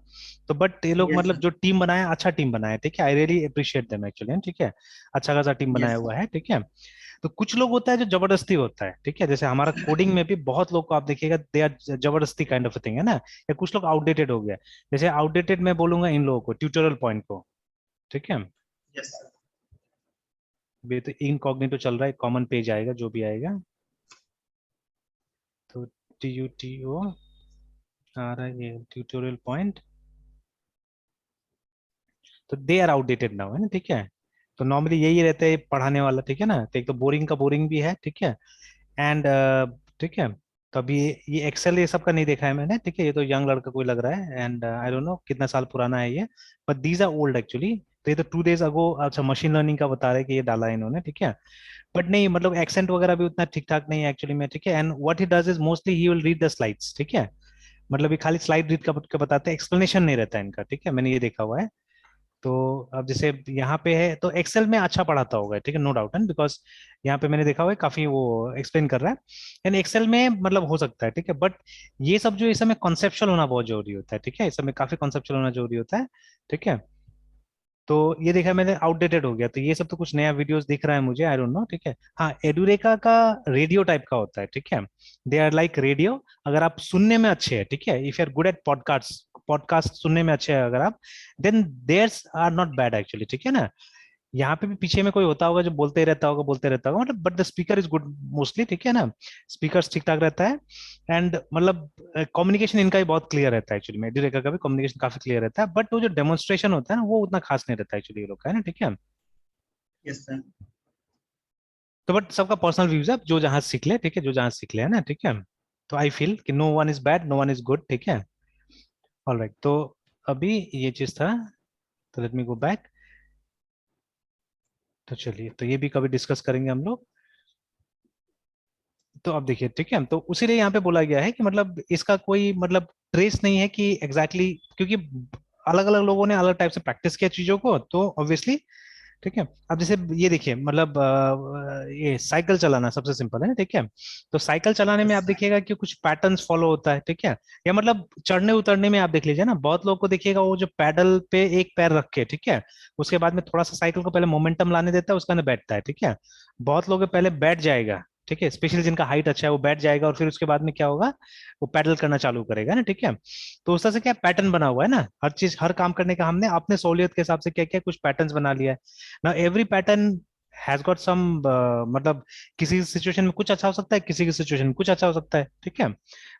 तो बट ये लोग यस मतलब सर। जो टीम बनाया, अच्छा टीम बनाया, ठीक है। I really appreciate them actually, ठीक है। अच्छा खासा टीम बनाया यस सर। हुआ है, ठीक है। तो कुछ लोग होता है जो जबरदस्ती होता है, ठीक है। जैसे हमारा कोडिंग में भी बहुत लोग को आप देखिएगा, दे आर जबरदस्ती काइंड ऑफ थिंग, है ना। या कुछ लोग आउटडेटेड हो गया, जैसे आउटडेटेड मैं बोलूंगा इन लोगों को, ट्यूटोरियल पॉइंट को, ठीक है। Yes sir. भी तो इनकॉग्निटो चल रहा है, कॉमन पेज आएगा जो भी आएगा। तो TUTO आ रहा है, ये ट्यूटोरियल पॉइंट। तो दे आर आउटडेटेड नाउ, है ना, ठीक है। तो नॉर्मली यही रहता है पढ़ाने वाला, ठीक है ना। तो एक तो बोरिंग का बोरिंग भी है, ठीक है। एंड ठीक है। तो अभी ये एक्सेल ये सब का नहीं देखा है मैंने, ठीक है। ये तो यंग लड़का कोई लग रहा है, एंड आई डोंट नो कितना साल पुराना है ये, but these are old actually. तो ये तो 2 days अगो, अच्छा मशीन लर्निंग का बता रहे हैं कि ये डाला है इन्होंने, ठीक है। बट नहीं, मतलब एक्सेंट वगैरह भी उतना ठीक ठाक नहीं है एक्चुअली में, ठीक है। And what he does is mostly he will read the slides, ठीक है। मतलब ये खाली स्लाइड रीड का बताते हैं, एक्सप्लेनेशन नहीं रहता है इनका, ठीक है। मैंने ये देखा हुआ है। तो अब जैसे यहाँ पे है, तो एक्सेल में अच्छा पढ़ाता होगा, ठीक है, नो डाउट है, बिकॉज यहाँ पे मैंने देखा हुआ है काफी वो एक्सप्लेन कर रहा है। एंड एक्सेल में मतलब हो सकता है, ठीक है। बट ये सब जो इस समय कॉन्सेप्चुअल होना बहुत जरूरी होता है, ठीक है। इस समय काफी कॉन्सेप्चुअल होना जरूरी होता है, ठीक है। तो ये देखा मैंने, आउटडेटेड हो गया, तो ये सब तो कुछ नया वीडियोस दिख रहा है मुझे, आई डोंट नो, ठीक है। हाँ एडुरेका का रेडियो टाइप का होता है, ठीक है। दे आर लाइक रेडियो, अगर आप सुनने में अच्छे हैं, ठीक है, if you are good at podcast, podcast सुनने में अच्छे हैं अगर आप, then theirs are not bad actually, ठीक है ना। यहाँ पे भी पीछे में कोई होता होगा जो बोलते ही रहता होगा, बोलते रहता होगा, मतलब but the speaker is good mostly, ठीक है ना। स्पीकर ठीक ठाक रहता है। एंड मतलब कम्युनिकेशन इनका भी बहुत क्लियर रहता है एक्चुअली में, एडुरेका का भी कम्युनिकेशन काफी क्लियर रहता है, बट वो जो डेमोन्स्ट्रेशन होता है ना वो उतना खास नहीं रहता है एक्चुअली ये लोग का, है ना, ठीक है। Yes sir. तो बट सबका पर्सनल व्यूज है, जो जहां सीख ले, ठीक है, जो जहां सीख ले, है ना, ठीक है। तो आई फील कि no one is bad, no one is good, ठीक है। ऑलराइट, तो अभी ये चीज था, तो लेट मी गो बैक। तो चलिए, तो ये भी कभी डिस्कस करेंगे हम लोग। तो अब देखिए, ठीक है, तो उसीलिए यहाँ पे बोला गया है कि मतलब इसका कोई मतलब ट्रेस नहीं है कि एग्जैक्टली क्योंकि अलग अलग लोगों ने अलग टाइप से प्रैक्टिस किया चीजों को, तो ऑब्वियसली, ठीक है। अब जैसे ये देखिए मतलब ये साइकिल चलाना सबसे सिंपल है ना, ठीक है। तो साइकिल चलाने में यस आप सर। देखिएगा कि कुछ पैटर्न्स फॉलो होता है, ठीक है। या मतलब चढ़ने उतरने में आप देख लीजिए ना, बहुत लोगों को देखिएगा वो जो पैडल पे एक पैर रख के, ठीक है, उसके बाद में थोड़ा सा साइकिल को पहले मोमेंटम लाने देता है, उसके अंदर बैठता है, ठीक है। बहुत लोग पहले बैठ जाएगा, ठीक है, स्पेशली जिनका हाइट अच्छा है वो बैठ जाएगा, और फिर उसके बाद में क्या होगा, वो पैडल करना चालू करेगा ना, ठीक है। तो उस तरह से क्या पैटर्न बना हुआ है ना, हर चीज हर काम करने का हमने अपने सहूलियत के हिसाब से क्या क्या कुछ पैटर्न्स बना लिया है ना। Every pattern has got some, मतलब किसी सिचुएशन में कुछ अच्छा हो सकता है, किसी की सिचुएशन में कुछ अच्छा हो सकता है, ठीक है।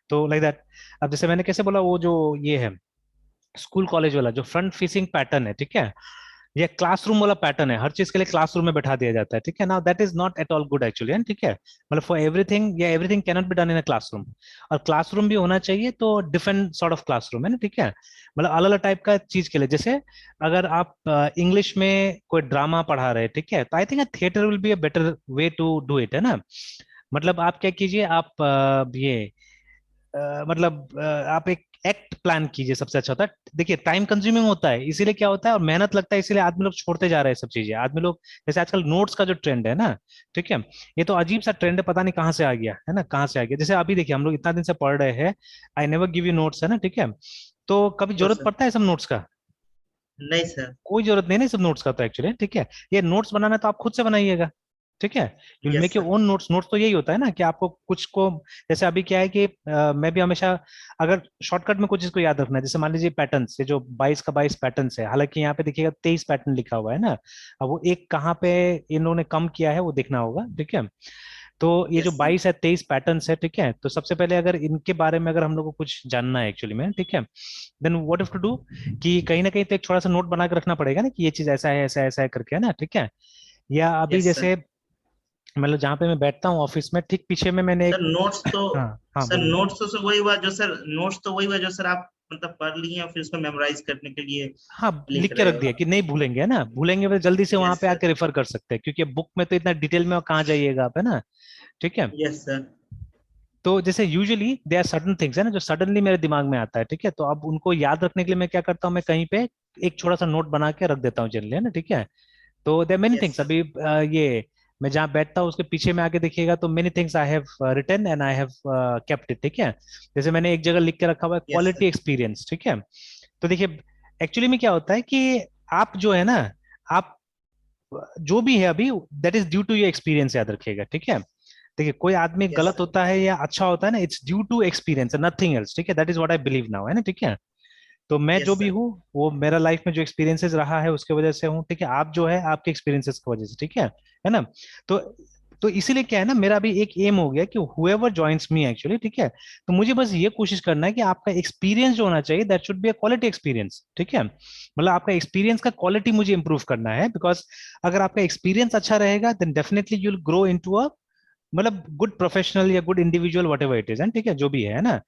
तो लाइक दैट। अब जैसे मैंने कैसे बोला, वो जो ये है स्कूल कॉलेज वाला जो फ्रंट फेसिंग पैटर्न है, ठीक है, ये क्लासरूम वाला पैटर्न है, हर चीज के लिए क्लासरूम में बैठा दिया जाता है, ठीक है ना। That is not at all good actually, ठीक है। मतलब फॉर एवरीथिंग, या everything cannot be done in a classroom. और क्लासरूम भी होना चाहिए तो डिफरेंट सॉर्ट ऑफ क्लासरूम है ना, ठीक है। मतलब अलग अलग टाइप का चीज के लिए, जैसे अगर आप इंग्लिश में कोई ड्रामा पढ़ा रहे हैं, ठीक है, तो I think theatre will be a better way to do it, है ना। मतलब आप क्या कीजिए, आप मतलब आप एक एक्ट प्लान कीजिए, सबसे अच्छा होता है। देखिए टाइम कंज्यूमिंग होता है, इसीलिए क्या होता है, और मेहनत लगता है, इसीलिए आदमी लोग छोड़ते जा रहे हैं सब चीजें, आदमी लोग जैसे आजकल नोट्स का जो ट्रेंड है ना, ठीक है, ये तो अजीब सा ट्रेंड है, पता नहीं कहाँ से आ गया है ना, कहाँ से आ गया। जैसे अभी देखिए हम लोग इतना दिन से पढ़ रहे हैं, I never give you notes, है ना, ठीक है। तो कभी तो जरूरत सर पड़ता है सब नोट्स का? नहीं सर। कोई जरूरत नहीं है ना सब नोट्स का, तो एक्चुअली, ठीक है। ये नोट्स बनाना है तो आप खुद से बनाइएगा, ठीक है। You yes make your sir. Own notes. Notes तो यही होता है ना कि आपको कुछ को, जैसे अभी क्या है कि मैं भी हमेशा, अगर शॉर्टकट में कुछ चीज को याद रखना है, जैसे मान लीजिए पैटर्न्स, ये जो 22 का 22 पैटर्न्स है, हालांकि यहाँ पे देखिएगा 23 पैटर्न लिखा हुआ है ना, अब वो एक कहाँ पे इन्होंने कम किया है वो देखना होगा, ठीक है। तो ये जो यस सर। 22 है 23 पैटर्न्स है, ठीक है, तो सबसे पहले अगर इनके बारे में अगर हम लोग को कुछ जानना है एक्चुअली में, ठीक है, then what if to do, कि कहीं ना कहीं तो एक छोटा सा नोट बना के रखना पड़ेगा ना कि ये चीज ऐसा है ऐसा है ऐसा है करके, है ना, ठीक है। या अभी यस सर। जैसे मतलब जहाँ पे मैं बैठता हूँ ऑफिस में, ठीक पीछे में मैंने सर एक नोट्स तो हाँ हाँ सर बोलिए। नोट्स तो सर वही हुआ जो सर नोट्स तो वही हुआ जो सर आप मतलब पढ़ लिए और फिर उसको मेमोराइज करने के लिए हाँ लिख लिख के रहे रख हो। दिया कि नहीं भूलेंगे, है ना, भूलेंगे तो जल्दी से वहां यस पे सर। आके रेफर कर सकते हैं, क्योंकि बुक में तो इतना डिटेल में कहाँ जाइएगा आप, है ना, ठीक है। Yes sir. तो जैसे usually they are certain things है ना जो सडनली मेरे दिमाग में आता है, ठीक है, तो अब उनको याद रखने के लिए मैं क्या करता हूँ, मैं कहीं पे एक छोटा सा नोट बना के रख देता हूँ जनरली, है ना, ठीक है। तो there many yes things sir. अभी ये मैं जहाँ बैठता हूँ उसके पीछे में आके देखिएगा तो many things I have written and I have kept it, ठीक है। जैसे मैंने एक जगह लिख के रखा हुआ है यस क्वालिटी सर। एक्सपीरियंस, ठीक है। तो देखिए एक्चुअली में क्या होता है कि आप जो है ना, आप जो भी है अभी, that is due to your experience, याद रखिएगा, ठीक है। देखिए कोई आदमी यस गलत सर। होता है या अच्छा होता है ना, it's due to experience nothing else, ठीक है, that is what I believe now, है ना, ठीक है। तो मैं जो यस भी सर। हूँ वो मेरा लाइफ में जो एक्सपीरियंसेस रहा है उसके वजह से हूँ, ठीक है। आप जो है आपके एक्सपीरियंसेस की वजह से, ठीक है ना। तो इसीलिए क्या है ना, मेरा भी एक एम हो गया कि हुएवर जॉइंस मी एक्चुअली, ठीक है, तो मुझे बस ये कोशिश करना है कि आपका एक्सपीरियंस जो होना चाहिए that should be a quality experience, ठीक है। मतलब आपका एक्सपीरियंस का क्वालिटी मुझे इंप्रूव करना है, बिकॉज अगर आपका एक्सपीरियंस अच्छा रहेगा then definitely you will grow into a मतलब गुड प्रोफेशनल या good individual whatever it is, ठीक है, जो भी है ना।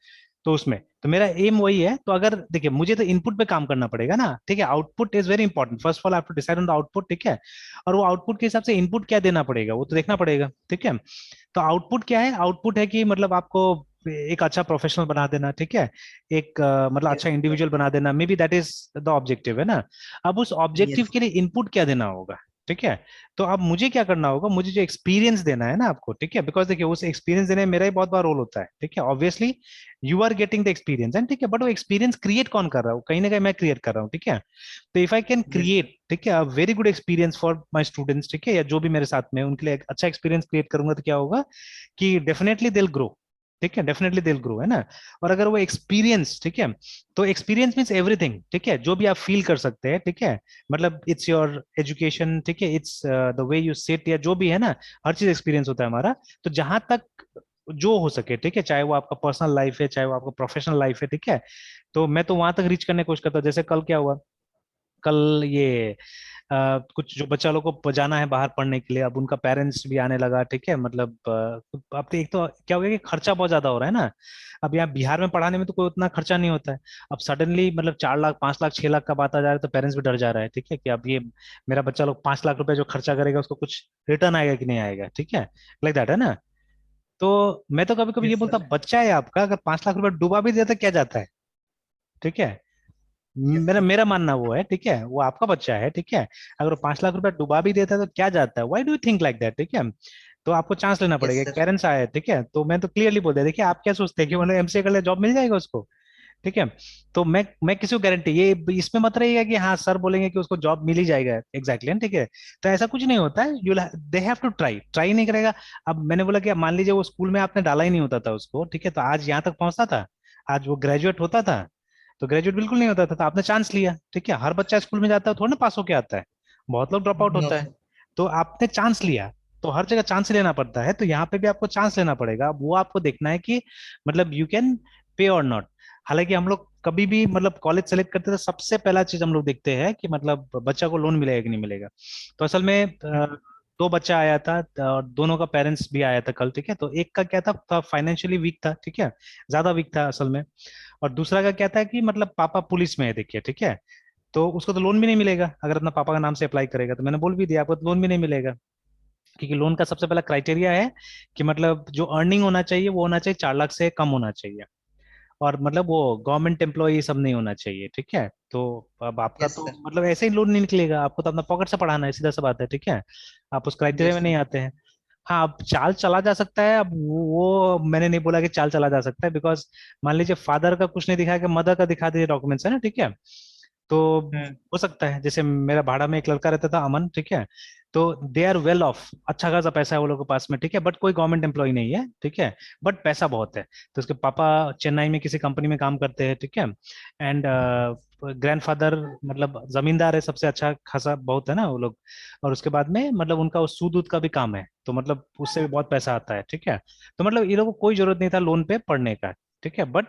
तो उसमें तो मेरा एम वही है, तो अगर देखिए मुझे तो इनपुट पे काम करना पड़ेगा ना, ठीक है, output is very important, first of all I have to decide on the output, ठीक है। और वो आउटपुट के हिसाब से इनपुट क्या देना पड़ेगा वो तो देखना पड़ेगा, ठीक है। तो आउटपुट क्या है, आउटपुट है कि मतलब आपको एक अच्छा प्रोफेशनल बना देना, ठीक है, एक मतलब यस अच्छा सर। इंडिविजुअल बना देना, may be that is the objective, है ना। अब उस ऑब्जेक्टिव यस। के लिए इनपुट क्या देना होगा, ठीक है। तो अब मुझे क्या करना होगा, मुझे जो एक्सपीरियंस देना है ना आपको, ठीक है, बिकॉज देखिए उस एक्सपीरियंस देने में मेरा ही बहुत बड़ा रोल होता है, ठीक है, obviously you are getting the experience and, ठीक है, बट वो एक्सपीरियंस क्रिएट कौन कर रहा है, कहीं ना कहीं मैं क्रिएट कर रहा हूँ, ठीक है। तो if I can yes sir. Create, ठीक है, very good experience for my students, ठीक है, या जो भी मेरे साथ में उनके लिए एक अच्छा एक्सपीरियंस क्रिएट करूंगा, तो क्या होगा कि डेफिनेटली दिल ग्रो, ठीक है, डेफिनेटली दिल ग्रो, है ना। और अगर वो एक्सपीरियंस, ठीक है, तो एक्सपीरियंस मीन्स एवरीथिंग, ठीक है, जो भी आप फील कर सकते हैं, ठीक है, मतलब इट्स योर एजुकेशन, ठीक है, it's the way you sit, या जो भी है ना, हर चीज एक्सपीरियंस होता है हमारा। तो जहां तक जो हो सके, ठीक है, चाहे वो आपका पर्सनल लाइफ है चाहे वो आपका प्रोफेशनल लाइफ है, ठीक है, तो मैं तो वहां तक रीच करने की कोशिश करता हूँ। जैसे कल क्या हुआ, कल ये कुछ जो बच्चा लोग को जाना है बाहर पढ़ने के लिए, अब उनका पेरेंट्स भी आने लगा, ठीक है, मतलब अब तो एक तो क्या हो गया कि खर्चा बहुत ज्यादा हो रहा है ना। अब यहाँ बिहार में पढ़ाने में तो कोई उतना खर्चा नहीं होता है। अब सडनली मतलब 4 लाख 5 लाख 6 लाख का बात आ जा रहा है, तो पेरेंट्स भी डर जा रहा है, ठीक है, कि अब ये मेरा बच्चा लोग 5 लाख रुपए जो खर्चा करेगा उसको कुछ रिटर्न आएगा कि नहीं आएगा, ठीक है, लाइक दैट, है ना। तो मैं तो कभी कभी ये यस बोलता, सर। बच्चा है आपका, अगर 5 लाख रुपए डुबा भी देता क्या जाता है, ठीक है। यस मेरा सर। मेरा मानना वो है, ठीक है, वो आपका बच्चा है, ठीक है। अगर वो 5 लाख रुपए डुबा भी देता है तो क्या जाता है, why do you think like that, ठीक है। तो आपको चांस लेना यस पड़ेगा। सर। पेरेंट्स आए, ठीक है, तो मैं तो क्लियरली बोल दिया, देखिए आप क्या सोचते हैं कि मतलब एमसीए कर ले जॉब मिल जाएगा उसको, ठीक है। तो मैं किसी को गारंटी ये इसमें मत रहिएगा कि हाँ सर बोलेंगे कि उसको जॉब मिल ही जाएगा एग्जैक्टली, ठीक है। तो ऐसा कुछ नहीं होता है, you they have to try, try नहीं करेगा। अब मैंने बोला कि अब मान लीजिए वो स्कूल में आपने डाला ही नहीं होता था उसको, ठीक है, तो आज यहाँ तक पहुंचता था, आज वो ग्रेजुएट होता था। तो ग्रेजुएट बिल्कुल नहीं होता था, तो आपने चांस लिया, ठीक है। हर बच्चा स्कूल में जाता है थोड़ा ना पास होके आता है, बहुत लोग ड्रॉप आउट नो होता है। सर। तो आपने चांस लिया, तो हर जगह चांस लेना पड़ता है, तो यहाँ पे भी आपको चांस लेना पड़ेगा। अब वो आपको देखना है कि मतलब यू कैन पे और नॉट। हालांकि हम लोग कभी भी मतलब कॉलेज सेलेक्ट करते थे, सबसे पहला चीज हम लोग देखते हैं कि मतलब बच्चा को लोन मिलेगा कि नहीं मिलेगा। तो असल में दो बच्चा आया था, और दोनों का पेरेंट्स भी आया था कल, ठीक है। तो एक का क्या था फाइनेंशियली वीक था, ठीक है, ज्यादा वीक था असल में। और दूसरा का क्या था कि मतलब पापा पुलिस में है, देखिए, ठीक है। तो उसको तो लोन भी नहीं मिलेगा अगर अपना पापा का नाम से अप्लाई करेगा, तो मैंने बोल भी दिया आपको तो लोन भी नहीं मिलेगा। क्योंकि लोन का सबसे पहला क्राइटेरिया है कि मतलब जो अर्निंग होना चाहिए वो होना चाहिए 4 लाख से कम होना चाहिए, और मतलब वो गवर्नमेंट एम्प्लॉय सब नहीं होना चाहिए, ठीक है। तो अब आपका यस तो सर। मतलब ऐसे ही लोन नहीं निकलेगा, आपको तो अपना पॉकेट से पढ़ाना है, सीधा सा बात है, ठीक है। आप उस क्राइटेरिया यस में सर। नहीं आते हैं। हाँ, अब चाल चला जा सकता है, अब वो मैंने नहीं बोला कि चाल चला जा सकता है, बिकॉज मान लीजिए फादर का कुछ नहीं दिखाया कि मदर का दिखा दीजिए डॉक्यूमेंट्स है ना, ठीक है। तो हम्म। हो सकता है, जैसे मेरा भाड़ा में एक लड़का रहता था अमन, ठीक है। तो दे आर वेल ऑफ, अच्छा खासा पैसा है वो लोगों के पास में, ठीक है, बट कोई गवर्नमेंट एम्प्लॉय नहीं है, ठीक है। बट पैसा बहुत है, तो उसके पापा चेन्नई में किसी कंपनी में काम करते हैं, ठीक है। एंड ग्रैंडफादर मतलब जमींदार है, सबसे अच्छा खासा बहुत है ना वो लोग। और उसके बाद में मतलब उनका वो सूद वूद का भी काम है, तो मतलब उससे भी बहुत पैसा आता है, ठीक है। तो मतलब ये लोगों को कोई जरूरत नहीं था लोन पे पढ़ने का, ठीक है, बट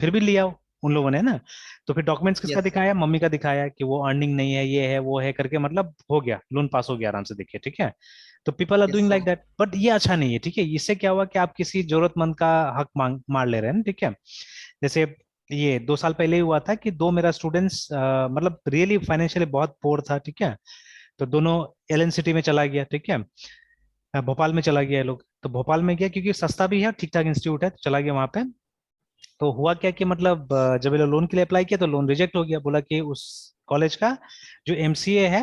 फिर भी लिया उन लोगों ने ना। तो फिर डॉक्यूमेंट्स किसका यस सर। दिखाया, मम्मी का दिखाया कि वो अर्निंग नहीं है, ये है वो है करके, मतलब हो गया, लोन पास हो गया आराम से, देखिए, ठीक है। तो people are yes doing like sir. That, but ये अच्छा नहीं है, ठीक है। इससे क्या हुआ कि आप किसी जरूरतमंद का हक मांग मार ले रहे हैं ना, ठीक है। जैसे ये 2 साल पहले ही हुआ था कि दो मेरा स्टूडेंट्स मतलब रियली फाइनेंशियली बहुत पोर था, ठीक है। तो दोनों एलन सिटी में चला गया, ठीक है। भोपाल में चला गया ये लोग, तो भोपाल में गया क्योंकि सस्ता भी है, ठीक ठाक इंस्टीट्यूट है, तो चला गया वहां पे। तो हुआ क्या कि मतलब जब ये लोग लोन के लिए अप्लाई किया तो लोन रिजेक्ट हो गया, बोला कि उस कॉलेज का जो एमसीए है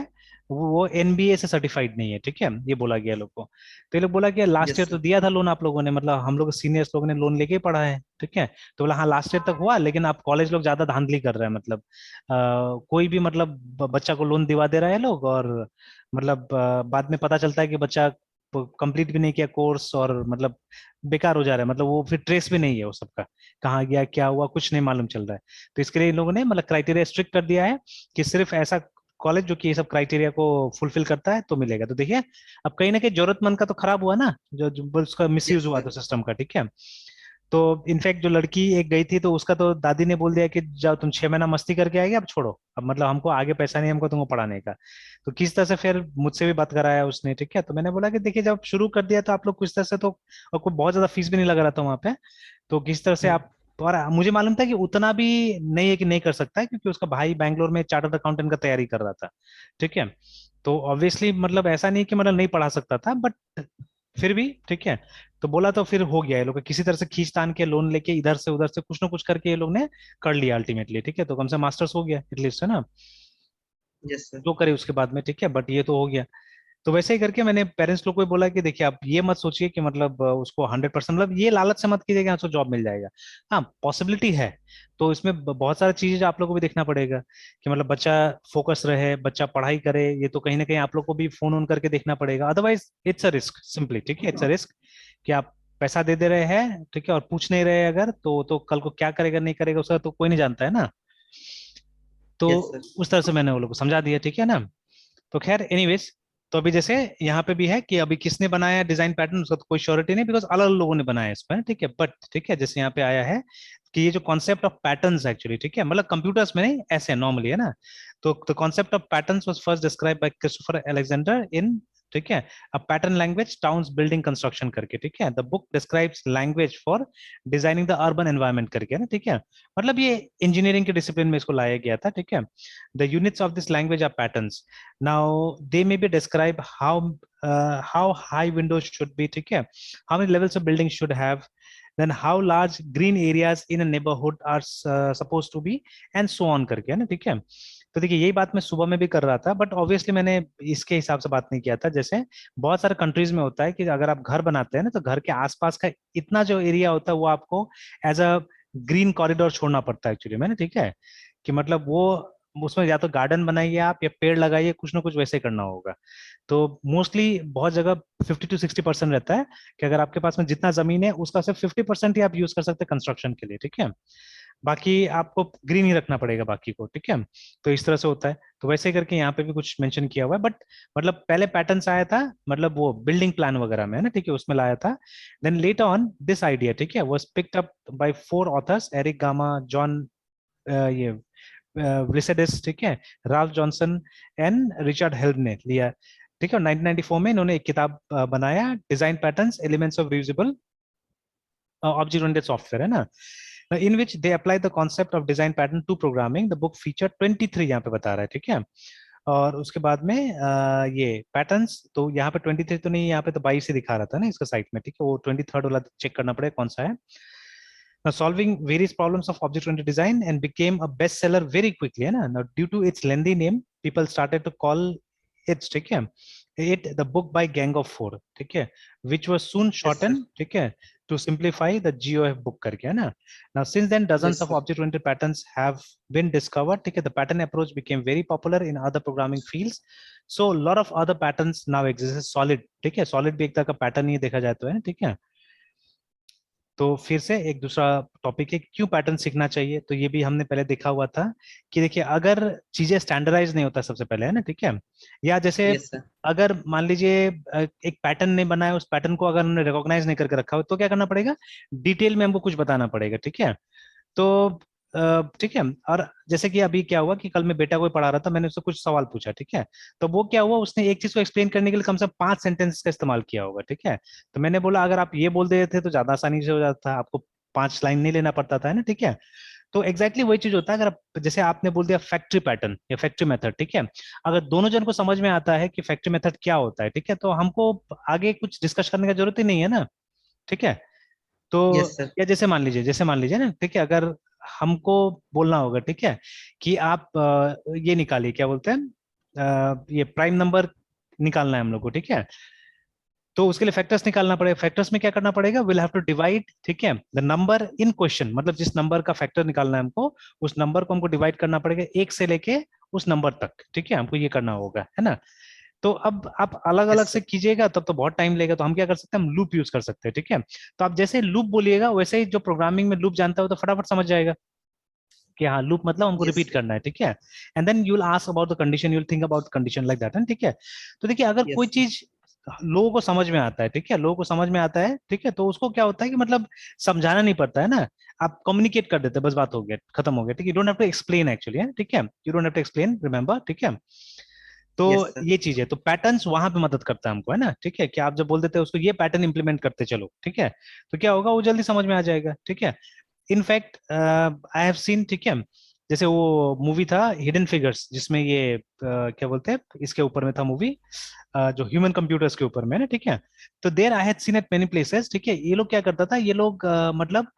वो एनबीए से सर्टिफाइड नहीं है, ठीक है, ये बोला गया लोग को। तो ये लोग बोला कि लास्ट यस ईयर तो सर। दिया था लोन आप लोगों ने, मतलब हम लोग सीनियर्स लोगों ने लोन लेके ही पढ़ा है, ठीक है। तो बोला हाँ लास्ट ईयर तक हुआ, लेकिन आप कॉलेज लोग ज्यादा धांधली कर रहे हैं, मतलब कोई भी मतलब बच्चा को लोन दिवा दे रहा है लोग, और मतलब बाद में पता चलता है कि बच्चा कंप्लीट भी नहीं किया कोर्स, और मतलब बेकार हो जा रहा है, मतलब वो फिर ट्रेस भी नहीं है वो सबका, कहाँ गया क्या हुआ कुछ नहीं मालूम चल रहा है। तो इसके लिए इन लोगों ने मतलब क्राइटेरिया स्ट्रिक्ट कर दिया है कि सिर्फ ऐसा कॉलेज जो कि ये सब क्राइटेरिया को फुलफिल करता है तो मिलेगा। तो देखिए अब कहीं ना कहीं जरूरतमंद का तो खराब हुआ ना, जो उसका मिसयूज यस हुआ तो सर। सिस्टम का, ठीक है। तो इनफैक्ट जो लड़की एक गई थी तो उसका तो दादी ने बोल दिया कि जाओ तुम 6 महीना मस्ती करके आएगी, अब छोड़ो, अब मतलब हमको आगे पैसा नहीं हमको तुमको पढ़ाने का। तो किस तरह से फिर मुझसे भी बात कराया उसने, ठीक है। तो मैंने बोला कि देखिए जब शुरू कर दिया तो आप लोग किस तरह से, तो और कोई बहुत ज्यादा फीस भी नहीं लग रहा था वहाँ पे, तो किस तरह से हम्म। आप, और मुझे मालूम था कि उतना भी नहीं है कि नहीं कर सकता है, क्योंकि उसका भाई बैंगलोर में चार्टर्ड अकाउंटेंट का तैयारी कर रहा था, ठीक है। तो ऑब्वियसली मतलब ऐसा नहीं कि मतलब नहीं पढ़ा सकता था, बट फिर भी ठीक है। तो बोला तो फिर हो गया, ये लोग किसी तरह से खींच तान के लोन लेके इधर से उधर से कुछ ना कुछ करके ये लोग ने कर लिया अल्टीमेटली, ठीक है। तो कम से मास्टर्स हो गया एटलीस्ट, है ना। Yes sir. जो करे उसके बाद में, ठीक है, बट ये तो हो गया। तो वैसे ही करके मैंने पेरेंट्स लोग को भी बोला कि देखिए आप ये मत सोचिए कि मतलब उसको 100% मतलब ये लालच से मत कीजिए कि हाँ उसको जॉब मिल जाएगा। हाँ पॉसिबिलिटी है, तो इसमें बहुत सारी चीजें आप लोग को भी देखना पड़ेगा कि मतलब बच्चा फोकस रहे, बच्चा पढ़ाई करे, ये तो कहीं ना कहीं आप लोग को भी फोन ऑन करके देखना पड़ेगा, otherwise it's a risk simply, ठीक है, इट्स अ रिस्क कि आप पैसा दे दे रहे हैं, ठीक है, और पूछ नहीं रहे अगर, तो कल को क्या करेगा नहीं करेगा उसका तो कोई नहीं जानता है ना। तो यस सर। उस तरह से मैंने वो लोग को समझा दिया, ठीक है ना। तो खैर एनीवेज, तो अभी जैसे यहाँ पे भी है कि अभी किसने बनाया डिजाइन पैटर्न उसका तो कोई श्योरिटी नहीं, बिकॉज अलग अलग लोगों ने बनाया इस पर, ठीक है। बट ठीक है, जैसे यहाँ पे आया है कि ये जो कॉन्सेप्ट ऑफ पैटर्न्स एक्चुअली, ठीक है, मतलब कंप्यूटर्स में नहीं ऐसे नॉर्मली है ना। तो the concept of patterns was first describe by Christopher Alexander in ठीक है, a pattern language towns building construction करके, ठीक है, the book describes language for designing the urban environment करके ना, ठीक है, मतलब ये इंजीनियरिंग के डिसिप्लिन में इसको लाया गया था, ठीक है। The units of this language are patterns, now they may be describe how high windows should be, ठीक है, how many levels of building should have, then how large green areas in a neighborhood are supposed to be and so on करके, है ना, ठीक है। तो देखिए यही बात मैं सुबह में भी कर रहा था, बट ऑब्वियसली मैंने इसके हिसाब से बात नहीं किया था। जैसे बहुत सारे कंट्रीज में होता है कि अगर आप घर बनाते हैं ना, तो घर के आसपास का इतना जो एरिया होता है वो आपको एज अ ग्रीन कॉरिडोर छोड़ना पड़ता है एक्चुअली में ना, ठीक है, कि मतलब वो उसमें या तो गार्डन बनाइए आप या पेड़ लगाइए, कुछ ना कुछ वैसे करना होगा। तो मोस्टली बहुत जगह 50 to 60% रहता है कि अगर आपके पास में जितना जमीन है उसका सिर्फ 50% ही आप यूज कर सकते हैं कंस्ट्रक्शन के लिए, ठीक है, बाकी आपको ग्रीन ही रखना पड़ेगा बाकी को, ठीक है। तो इस तरह से होता है, तो वैसे ही करके यहाँ पे भी कुछ मेंशन किया हुआ है, बट मतलब पहले पैटर्न्स आया था मतलब वो बिल्डिंग प्लान वगैरह में है ना, ठीक है, उसमें लाया था। Then later on this idea, ठीक है, was picked up by 4 authors, Erich Gamma, John ये ब्रिसेडिस, ठीक है, Ralph Johnson and Richard Helm ने लिया, ठीक है। 1994 में इन्होंने एक किताब बनाया, design patterns elements of reusable object oriented software, है ना, in which they apply the concept of design pattern to programming. The book featured 23 यहाँ पे बता रहा है, ठीक है। और उसके बाद में ये पैटर्न्स, तो यहाँ पे 23 तो नहीं, यहाँ पे तो 22 ही दिखा रहा था ना इसका साइट में, ठीक है, वो 23rd वाला चेक करना पड़ेगा कौन सा है। Now solving various problems of object-oriented design and became a bestseller very quickly, है ना। Now due to its lengthy name, people started to call it, ठीक है, it the book by Gang of Four, ठीक है, which was soon yes sir, shortened, ठीक है, to simplify the GOF book करके, है ना। Now since then dozens yes of sir, object-oriented patterns have been discovered, ठीक है, the pattern approach became very popular in other programming fields, so a lot of other patterns now exist. Solid, ठीक है, solid भी एक तरह का पैटर्न ही देखा जाए तो, है, ठीक है। तो फिर से एक दूसरा टॉपिक है क्यों पैटर्न सीखना चाहिए, तो ये भी हमने पहले देखा हुआ था कि देखिए अगर चीजें स्टैंडर्डाइज नहीं होता सबसे पहले, है ना, ठीक है, या जैसे yes sir, अगर मान लीजिए एक पैटर्न नहीं बनाया, उस पैटर्न को अगर हमने रिकॉग्नाइज नहीं करके रखा हो तो क्या करना पड़ेगा, डिटेल में हमको कुछ बताना पड़ेगा, ठीक है। तो ठीक है, और जैसे कि अभी क्या हुआ कि कल मैं बेटा को पढ़ा रहा था, मैंने उससे कुछ सवाल पूछा, ठीक है, तो वो क्या हुआ, उसने एक चीज को एक्सप्लेन करने के लिए कम से कम 5 सेंटेंस का इस्तेमाल किया होगा, ठीक है। तो मैंने बोला अगर आप ये बोल देते थे तो ज्यादा आसानी से हो जाता था, आपको 5 लाइन नहीं लेना पड़ता था, है ना, ठीक है। तो एग्जैक्टली वही चीज होता है, अगर जैसे आपने बोल दिया फैक्ट्री पैटर्न या फैक्ट्री मेथड, ठीक है, अगर दोनों जन को समझ में आता है कि फैक्ट्री मेथड क्या होता है, ठीक है, तो हमको आगे कुछ डिस्कस करने की जरूरत ही नहीं है ना, ठीक है। तो yes sir, या जैसे मान लीजिए ना, ठीक है, अगर हमको बोलना होगा, ठीक है, कि आप ये निकालिए, क्या बोलते हैं, ये प्राइम नंबर निकालना है हम लोग को, ठीक है, तो उसके लिए फैक्टर्स निकालना पड़ेगा। फैक्टर्स में क्या करना पड़ेगा, विल हैव टू डिवाइड, ठीक है, द नंबर इन क्वेश्चन, मतलब जिस नंबर का फैक्टर निकालना है हमको, उस नंबर को हमको डिवाइड करना पड़ेगा 1 से लेके उस नंबर तक, ठीक है, हमको ये करना होगा, है ना। तो अब आप अलग अलग yes से sir, कीजिएगा तब तो बहुत टाइम लगेगा, तो हम क्या कर सकते हैं, हम लूप यूज कर सकते हैं, ठीक है। तो आप जैसे लूप बोलिएगा वैसे ही जो प्रोग्रामिंग में लूप जानता हो तो फटाफट समझ जाएगा कि हाँ लूप मतलब हमको yes रिपीट sir, करना है, ठीक है। And then you will ask about the condition, you will think about condition like that, ठीक है। तो देखिए अगर कोई yes sir, चीज लोगों को समझ में आता है, ठीक है, लोगों को समझ में आता है, ठीक है, तो उसको क्या होता है कि मतलब समझाना नहीं पड़ता है ना, आप कम्युनिकेट कर देते हैं, बस बात हो गया, खत्म हो गया, ठीक है, you don't have to explain actually, है, ठीक है, you don't have to explain, remember, ठीक है। तो yes sir, ये चीज है, तो पैटर्न्स वहां पे मदद करता है हमको, है ना, ठीक है, कि आप जब बोल देते हैं उसको ये पैटर्न इंप्लीमेंट करते चलो, ठीक है, तो क्या होगा, वो जल्दी समझ में आ जाएगा, ठीक है। इनफैक्ट आई हैव सीन, ठीक है, जैसे वो मूवी था हिडन फिगर्स, जिसमें ये क्या बोलते हैं, इसके ऊपर में था मूवी, जो ह्यूमन कंप्यूटर्स के ऊपर में है ना, ठीक है। तो there I had seen at many places, ठीक है, ये लोग क्या करता था, ये लोग मतलब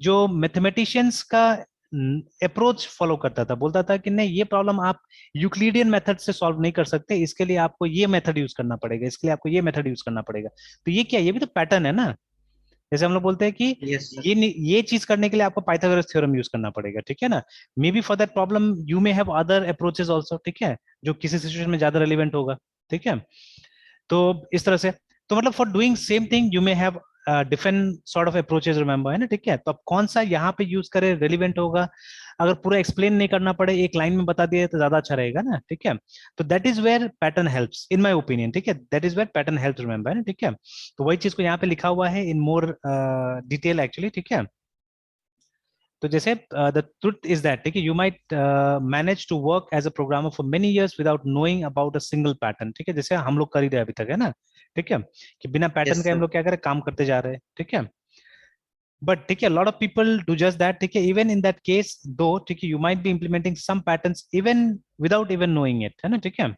जो मैथमेटिशियंस का अप्रोच फॉलो करता था, बोलता था कि नहीं ये प्रॉब्लम आप यूक्लिडियन मेथड से सॉल्व नहीं कर सकते, इसके लिए आपको ये मेथड यूज करना पड़ेगा, इसके लिए आपको ये मेथड यूज करना पड़ेगा। तो ये क्या, ये भी तो पैटर्न है ना। जैसे हम लोग बोलते हैं कि yes sir, ये चीज करने के लिए आपको पाइथागोरस थ्योरम यूज करना पड़ेगा, ठीक है ना। May be for that problem you may have other approaches also, ठीक है, जो किसी सिचुएशन में ज्यादा रेलिवेंट होगा, ठीक है। तो इस तरह से, तो मतलब for doing same thing you may have different sort of approaches, remember, है ना, ठीक है। तो अब कौन सा यहाँ पे यूज करें रेलिवेंट होगा, अगर पूरा एक्सप्लेन नहीं करना पड़े, एक लाइन में बता दिए तो ज्यादा अच्छा रहेगा ना, ठीक है। तो that is where pattern helps in my opinion, ठीक है, that is where pattern helps, remember, है ना, ठीक है। तो वही चीज को यहाँ पे लिखा हुआ है इन मोर डिटेल एक्चुअली, ठीक है। तो जैसे द ट्रुथ इज दैट, ठीक है, you might manage to work as a programmer for many years without knowing about a single pattern, ठीक है, जैसे हम लोग कर ही रहे अभी तक, है ना, ठीक है, कि बिना पैटर्न यस के हम सर। लोग क्या करें, काम करते जा रहे हैं, ठीक है। बट ठीक है, lot of people do just that, ठीक है, even in that case though, ठीक है, you might be implementing some patterns even without even knowing it, है ना, ठीक है।